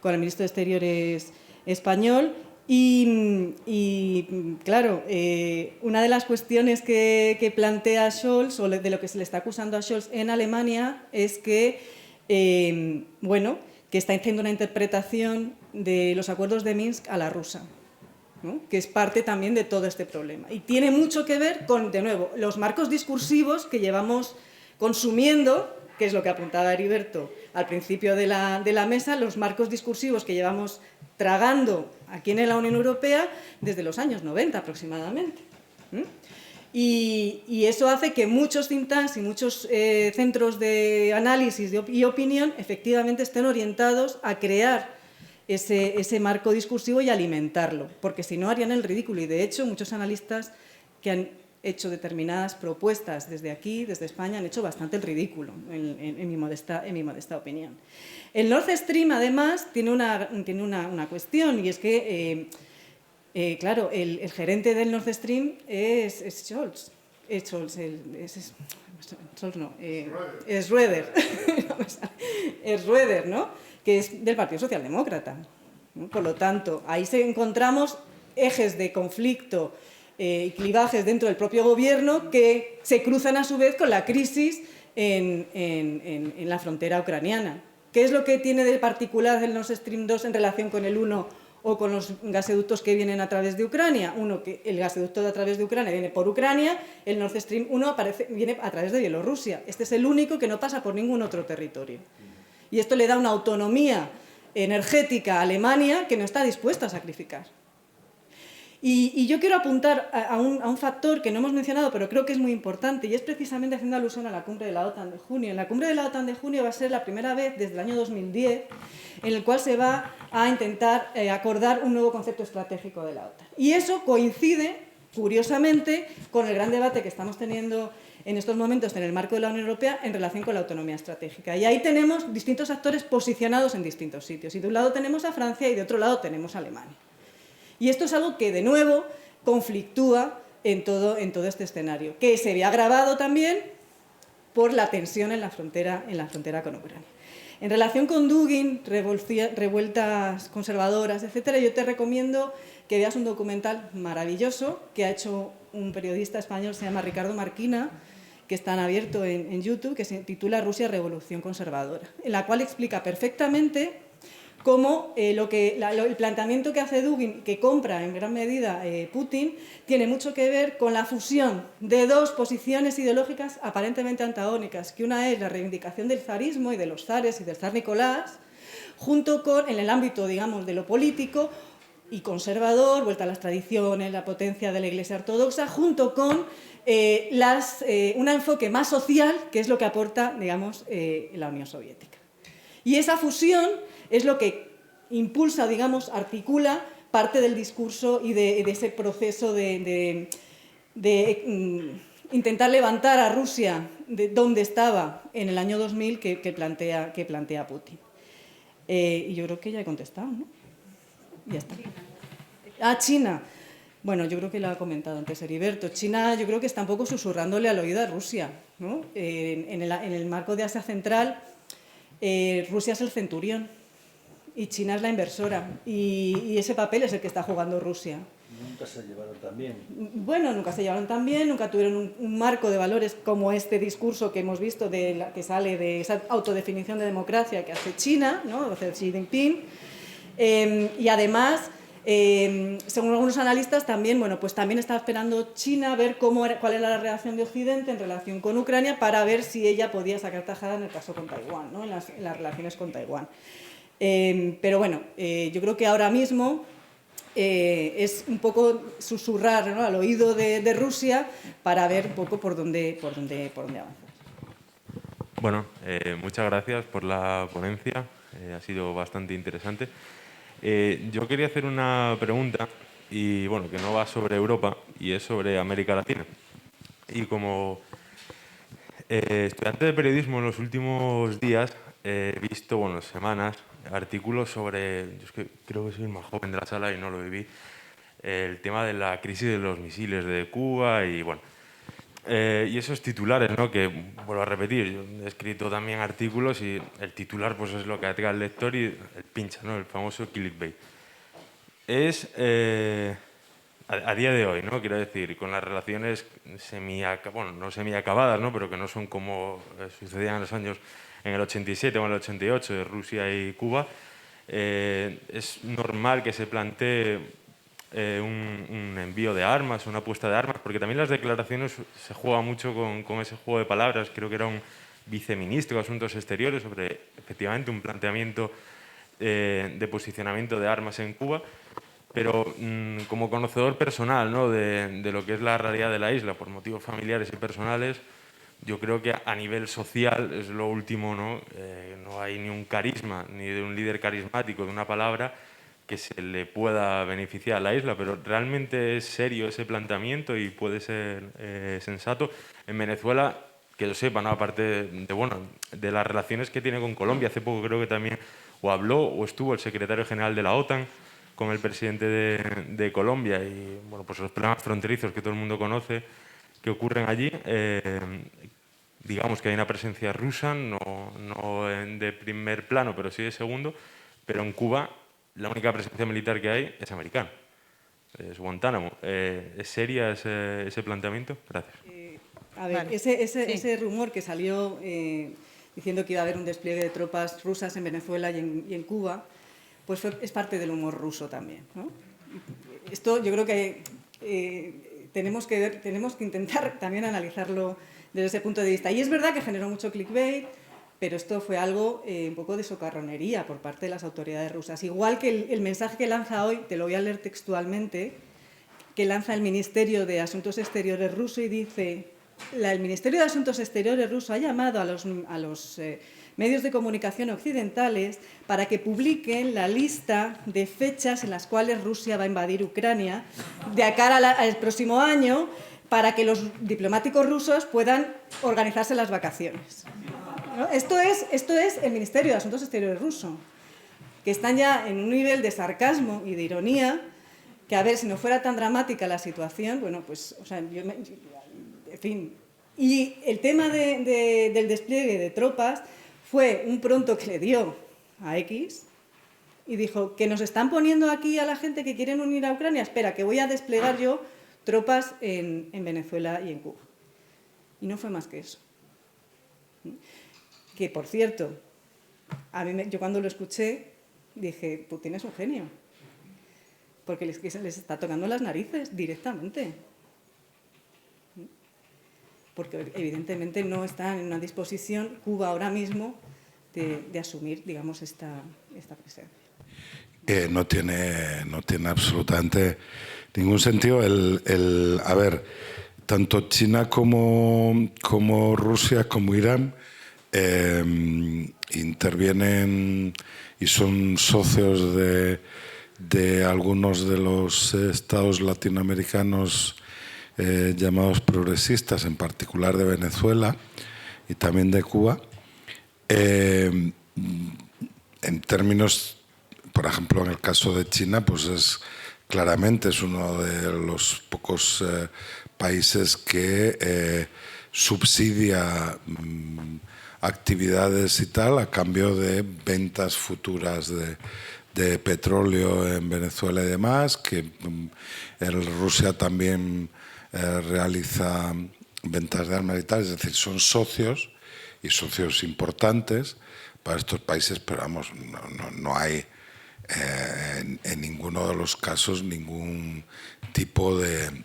ministro de Exteriores español, y claro, una de las cuestiones que plantea Scholz, o de lo que se le está acusando a Scholz en Alemania, es que que está haciendo una interpretación de los acuerdos de Minsk a la rusa. ¿no? Que es parte también de todo este problema. Y tiene mucho que ver con, de nuevo, los marcos discursivos que llevamos consumiendo, que es lo que apuntaba Heriberto al principio de la mesa, los marcos discursivos que llevamos tragando aquí en la Unión Europea desde los años 90 aproximadamente. Y eso hace que muchos think tanks y muchos centros de análisis y opinión efectivamente estén orientados a crear ese marco discursivo y alimentarlo, porque si no harían el ridículo. Y de hecho muchos analistas que han hecho determinadas propuestas desde aquí, desde España, han hecho bastante el ridículo, en mi modesta opinión. El Nord Stream, además, tiene una cuestión, y es que, claro, el gerente del Nord Stream es Scholz. Es Schröder. Es Schröder, ¿no? Que es del Partido Socialdemócrata, ¿no? Por lo tanto, ahí encontramos ejes de conflicto y clivajes dentro del propio gobierno que se cruzan a su vez con la crisis en la frontera ucraniana. ¿Qué es lo que tiene de particular el Nord Stream 2 en relación con el 1 o con los gasoductos que vienen a través de Ucrania? Uno, que el gasoducto a través de Ucrania viene por Ucrania, el Nord Stream 1 viene a través de Bielorrusia. Este es el único que no pasa por ningún otro territorio. Y esto le da una autonomía energética a Alemania que no está dispuesta a sacrificar. Y yo quiero apuntar a un factor que no hemos mencionado, pero creo que es muy importante, y es precisamente haciendo alusión a la cumbre de la OTAN de junio. En la cumbre de la OTAN de junio va a ser la primera vez desde el año 2010 en el cual se va a intentar acordar un nuevo concepto estratégico de la OTAN. Y eso coincide, curiosamente, con el gran debate que estamos teniendo en estos momentos en el marco de la Unión Europea en relación con la autonomía estratégica. Y ahí tenemos distintos actores posicionados en distintos sitios. Y de un lado tenemos a Francia y de otro lado tenemos a Alemania. Y esto es algo que, de nuevo, conflictúa en todo este escenario, que se ve agravado también por la tensión en la frontera con Ucrania. En relación con Dugin, revueltas conservadoras, etcétera, yo te recomiendo que veas un documental maravilloso que ha hecho un periodista español, se llama Ricardo Marquina, que está en abierto en YouTube, que se titula Rusia, Revolución Conservadora, en la cual explica perfectamente cómo el planteamiento que hace Dugin, que compra en gran medida Putin, tiene mucho que ver con la fusión de dos posiciones ideológicas aparentemente antagónicas, que una es la reivindicación del zarismo y de los zares y del zar Nicolás, junto con, en el ámbito, digamos, de lo político y conservador, vuelta a las tradiciones, la potencia de la Iglesia ortodoxa, junto con un enfoque más social, que es lo que aporta, digamos, la Unión Soviética. Y esa fusión es lo que impulsa, digamos, articula parte del discurso y de ese proceso de intentar levantar a Rusia de donde estaba en el año 2000 que plantea Putin. Y yo creo que ya he contestado, ¿no? Ya está. China. Bueno, yo creo que lo ha comentado antes Heriberto. China, yo creo que está un poco susurrándole al oído a Rusia, ¿no? En el marco de Asia Central, Rusia es el centurión y China es la inversora. Y ese papel es el que está jugando Rusia. Nunca se llevaron tan bien. Bueno, nunca se llevaron tan bien, nunca tuvieron un marco de valores como este discurso que hemos visto que sale de esa autodefinición de democracia que hace China, ¿no? Hace Xi Jinping. Y además, según algunos analistas, también, bueno, pues también está esperando China a ver cuál era la reacción de Occidente en relación con Ucrania para ver si ella podía sacar tajada en el caso con Taiwán, ¿no? en las relaciones con Taiwán. Pero bueno, yo creo que ahora mismo es un poco susurrar, ¿no? al oído de Rusia para ver un poco por dónde avanzar. Bueno, muchas gracias por la ponencia, ha sido bastante interesante. Yo quería hacer una pregunta, y bueno, que no va sobre Europa, y es sobre América Latina. Y como estudiante de periodismo en los últimos días he visto, bueno, semanas, artículos sobre, yo es que creo que soy el más joven de la sala y no lo viví, el tema de la crisis de los misiles de Cuba y bueno, y esos titulares, ¿no? Que vuelvo a repetir, yo he escrito también artículos y el titular pues es lo que atrae al lector y el pincha, ¿no? El famoso clickbait. Es a día de hoy, ¿no? Quiero decir, con las relaciones no semiacabadas, ¿no? Pero que no son como sucedían en los años en el 87 o en el 88 de Rusia y Cuba, es normal que se plantee un envío de armas, una puesta de armas, porque también las declaraciones se juega mucho con ese juego de palabras. Creo que era un viceministro de Asuntos Exteriores sobre efectivamente un planteamiento de posicionamiento de armas en Cuba, pero como conocedor personal, ¿no?, de lo que es la realidad de la isla por motivos familiares y personales, yo creo que a nivel social es lo último, ¿no? No hay ni un carisma, ni de un líder carismático, de una palabra que se le pueda beneficiar a la isla, pero realmente es serio ese planteamiento y puede ser sensato. En Venezuela, que yo sepa, ¿no?, aparte de las relaciones que tiene con Colombia, hace poco creo que también o habló o estuvo el secretario general de la OTAN con el presidente de Colombia, y bueno, pues los problemas fronterizos que todo el mundo conoce que ocurren allí. Digamos que hay una presencia rusa, no de primer plano, pero sí de segundo, pero en Cuba la única presencia militar que hay es americana, es Guantánamo. ¿Es seria ese planteamiento? Gracias. A ver, Vale. ese rumor que salió diciendo que iba a haber un despliegue de tropas rusas en Venezuela y en Cuba, pues es parte del humor ruso también, ¿no? Esto yo creo que tenemos que intentar también analizarlo desde ese punto de vista. Y es verdad que generó mucho clickbait, pero esto fue algo un poco de socarronería por parte de las autoridades rusas. Igual que el mensaje que lanza hoy, te lo voy a leer textualmente, que lanza el Ministerio de Asuntos Exteriores ruso y dice: el Ministerio de Asuntos Exteriores ruso ha llamado a los medios de comunicación occidentales para que publiquen la lista de fechas en las cuales Rusia va a invadir Ucrania de cara al próximo año, para que los diplomáticos rusos puedan organizarse las vacaciones, ¿no? Esto es el Ministerio de Asuntos Exteriores ruso, que están ya en un nivel de sarcasmo y de ironía que, a ver, si no fuera tan dramática la situación, bueno, pues, o sea, en fin. Y el tema del despliegue de tropas fue un pronto que le dio a X y dijo que nos están poniendo aquí a la gente que quieren unir a Ucrania, espera, que voy a desplegar yo tropas en Venezuela y en Cuba. Y no fue más que eso. Que, por cierto, yo cuando lo escuché dije: Putin es un genio, porque les está tocando las narices directamente. Porque evidentemente no están en una disposición Cuba ahora mismo de asumir, digamos, esta presencia. No tiene absolutamente ningún sentido. A ver, tanto China como Rusia como Irán intervienen y son socios de algunos de los estados latinoamericanos llamados progresistas, en particular de Venezuela y también de Cuba. En términos, por ejemplo, en el caso de China, pues claramente es uno de los pocos países que subsidia actividades y tal a cambio de ventas futuras de petróleo en Venezuela y demás, que Rusia también realiza ventas de armas y tal, es decir, son socios y socios importantes para estos países, pero vamos, no hay en ninguno de los casos ningún tipo de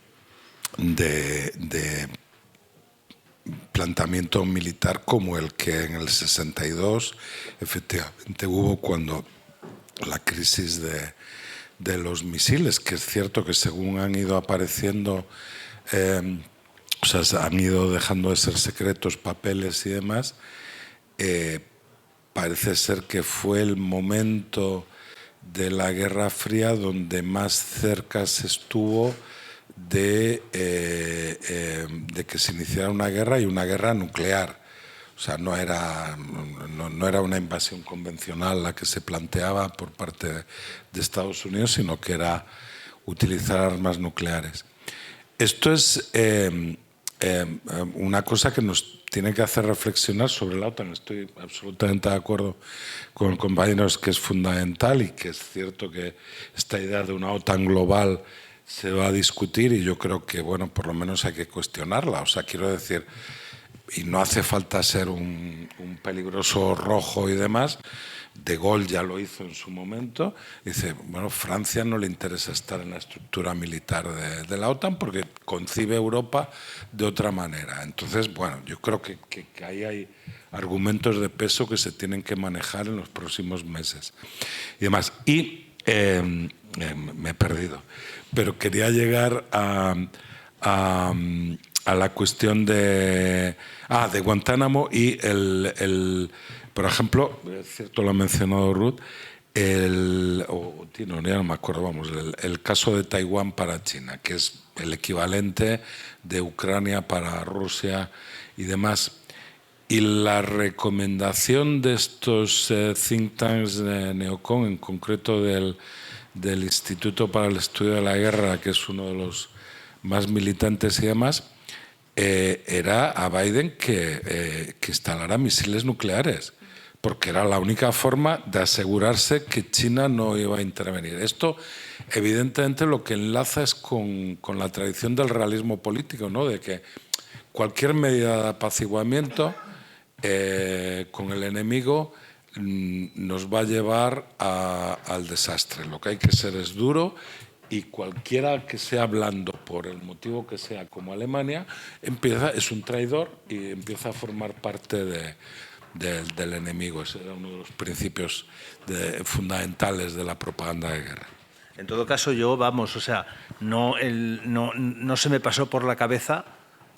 planteamiento militar como el que en el 62 efectivamente hubo cuando la crisis de los misiles, que es cierto que según han ido apareciendo, o sea, han ido dejando de ser secretos papeles y demás, parece ser que fue el momento de la Guerra Fría donde más cerca se estuvo de que se iniciara una guerra, y una guerra nuclear. O sea, no era una invasión convencional la que se planteaba por parte de Estados Unidos, sino que era utilizar armas nucleares. Esto es una cosa que nos tiene que hacer reflexionar sobre la OTAN. Estoy absolutamente de acuerdo con compañeros que es fundamental, y que es cierto que esta idea de una OTAN global se va a discutir, y yo creo que, bueno, por lo menos hay que cuestionarla. O sea, quiero decir, y no hace falta ser un peligroso rojo y demás. De Gaulle ya lo hizo en su momento. Dice, bueno, Francia no le interesa estar en la estructura militar de la OTAN porque concibe Europa de otra manera. Entonces, bueno, yo creo que ahí hay argumentos de peso que se tienen que manejar en los próximos meses. Y demás. Y me he perdido. Pero quería llegar a la cuestión de Guantánamo y por ejemplo, es cierto, lo ha mencionado Ruth, ya no me acuerdo, vamos, el caso de Taiwán para China, que es el equivalente de Ucrania para Rusia y demás. Y la recomendación de estos think tanks de neocon, en concreto del Instituto para el Estudio de la Guerra, que es uno de los más militantes y demás, era a Biden que instalara misiles nucleares, porque era la única forma de asegurarse que China no iba a intervenir. Esto, evidentemente, lo que enlaza es con la tradición del realismo político, ¿no? De que cualquier medida de apaciguamiento con el enemigo nos va a llevar al desastre. Lo que hay que ser es duro, y cualquiera que sea blando por el motivo que sea, como Alemania, es un traidor y empieza a formar parte del enemigo. Ese era uno de los principios fundamentales de la propaganda de guerra. En todo caso, yo, vamos, o sea, no se me pasó por la cabeza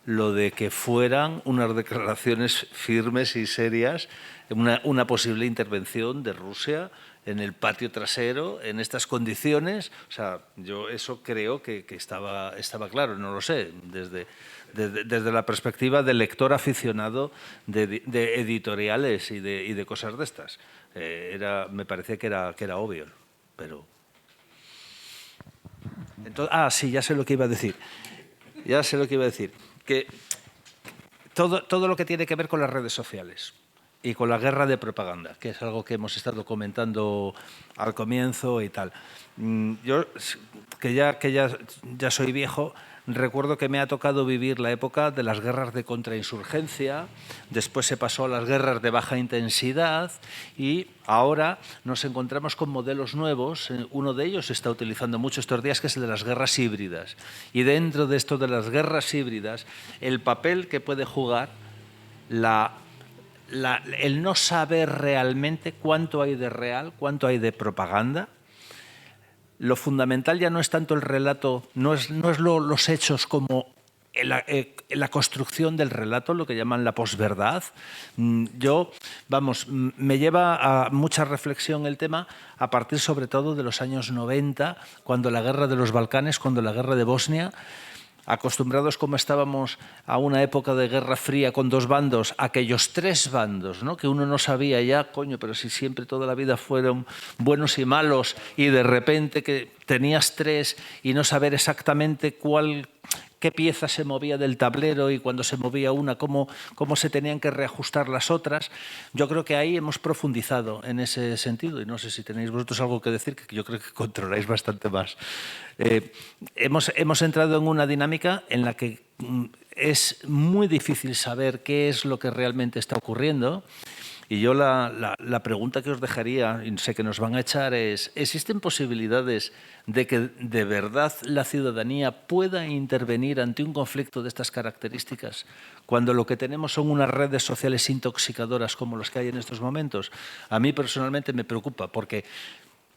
lo de que fueran unas declaraciones firmes y serias, una posible intervención de Rusia en el patio trasero, en estas condiciones. O sea, yo eso creo que estaba claro, no lo sé, desde la perspectiva del lector aficionado de editoriales y de cosas de estas. Me parecía que era obvio, pero... Entonces, sí, ya sé lo que iba a decir. Que todo lo que tiene que ver con las redes sociales y con la guerra de propaganda, que es algo que hemos estado comentando al comienzo y tal. Yo, que ya soy viejo, recuerdo que me ha tocado vivir la época de las guerras de contrainsurgencia, después se pasó a las guerras de baja intensidad y ahora nos encontramos con modelos nuevos. Uno de ellos se está utilizando mucho estos días, que es el de las guerras híbridas. Y dentro de esto de las guerras híbridas, el papel que puede jugar el no saber realmente cuánto hay de real, cuánto hay de propaganda. Lo fundamental ya no es tanto el relato, no es los hechos como la construcción del relato, lo que llaman la posverdad. Me lleva a mucha reflexión el tema a partir sobre todo de los años 90, cuando la guerra de los Balcanes, cuando la guerra de Bosnia, acostumbrados como estábamos a una época de guerra fría con dos bandos, aquellos tres bandos, ¿no? Que uno no sabía ya, pero si siempre toda la vida fueron buenos y malos, y de repente que tenías tres y no saber exactamente qué pieza se movía del tablero y cuando se movía una, cómo se tenían que reajustar las otras. Yo creo que ahí hemos profundizado en ese sentido y no sé si tenéis vosotros algo que decir, que yo creo que controláis bastante más. Hemos entrado en una dinámica en la que es muy difícil saber qué es lo que realmente está ocurriendo. Y yo la pregunta que os dejaría, y sé que nos van a echar, es: ¿existen posibilidades de que de verdad la ciudadanía pueda intervenir ante un conflicto de estas características cuando lo que tenemos son unas redes sociales intoxicadoras como las que hay en estos momentos? A mí personalmente me preocupa, porque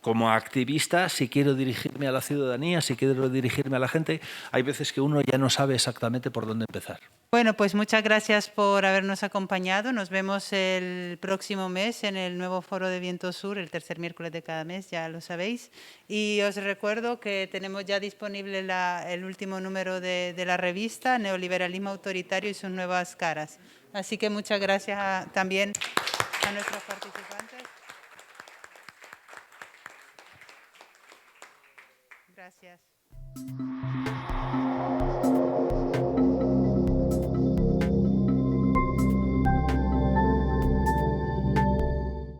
como activista, si quiero dirigirme a la ciudadanía, si quiero dirigirme a la gente, hay veces que uno ya no sabe exactamente por dónde empezar. Bueno, pues muchas gracias por habernos acompañado. Nos vemos el próximo mes en el nuevo Foro de Viento Sur, el tercer miércoles de cada mes, ya lo sabéis. Y os recuerdo que tenemos ya disponible el último número de la revista, Neoliberalismo Autoritario y sus nuevas caras. Así que muchas gracias también a nuestros participantes. Gracias.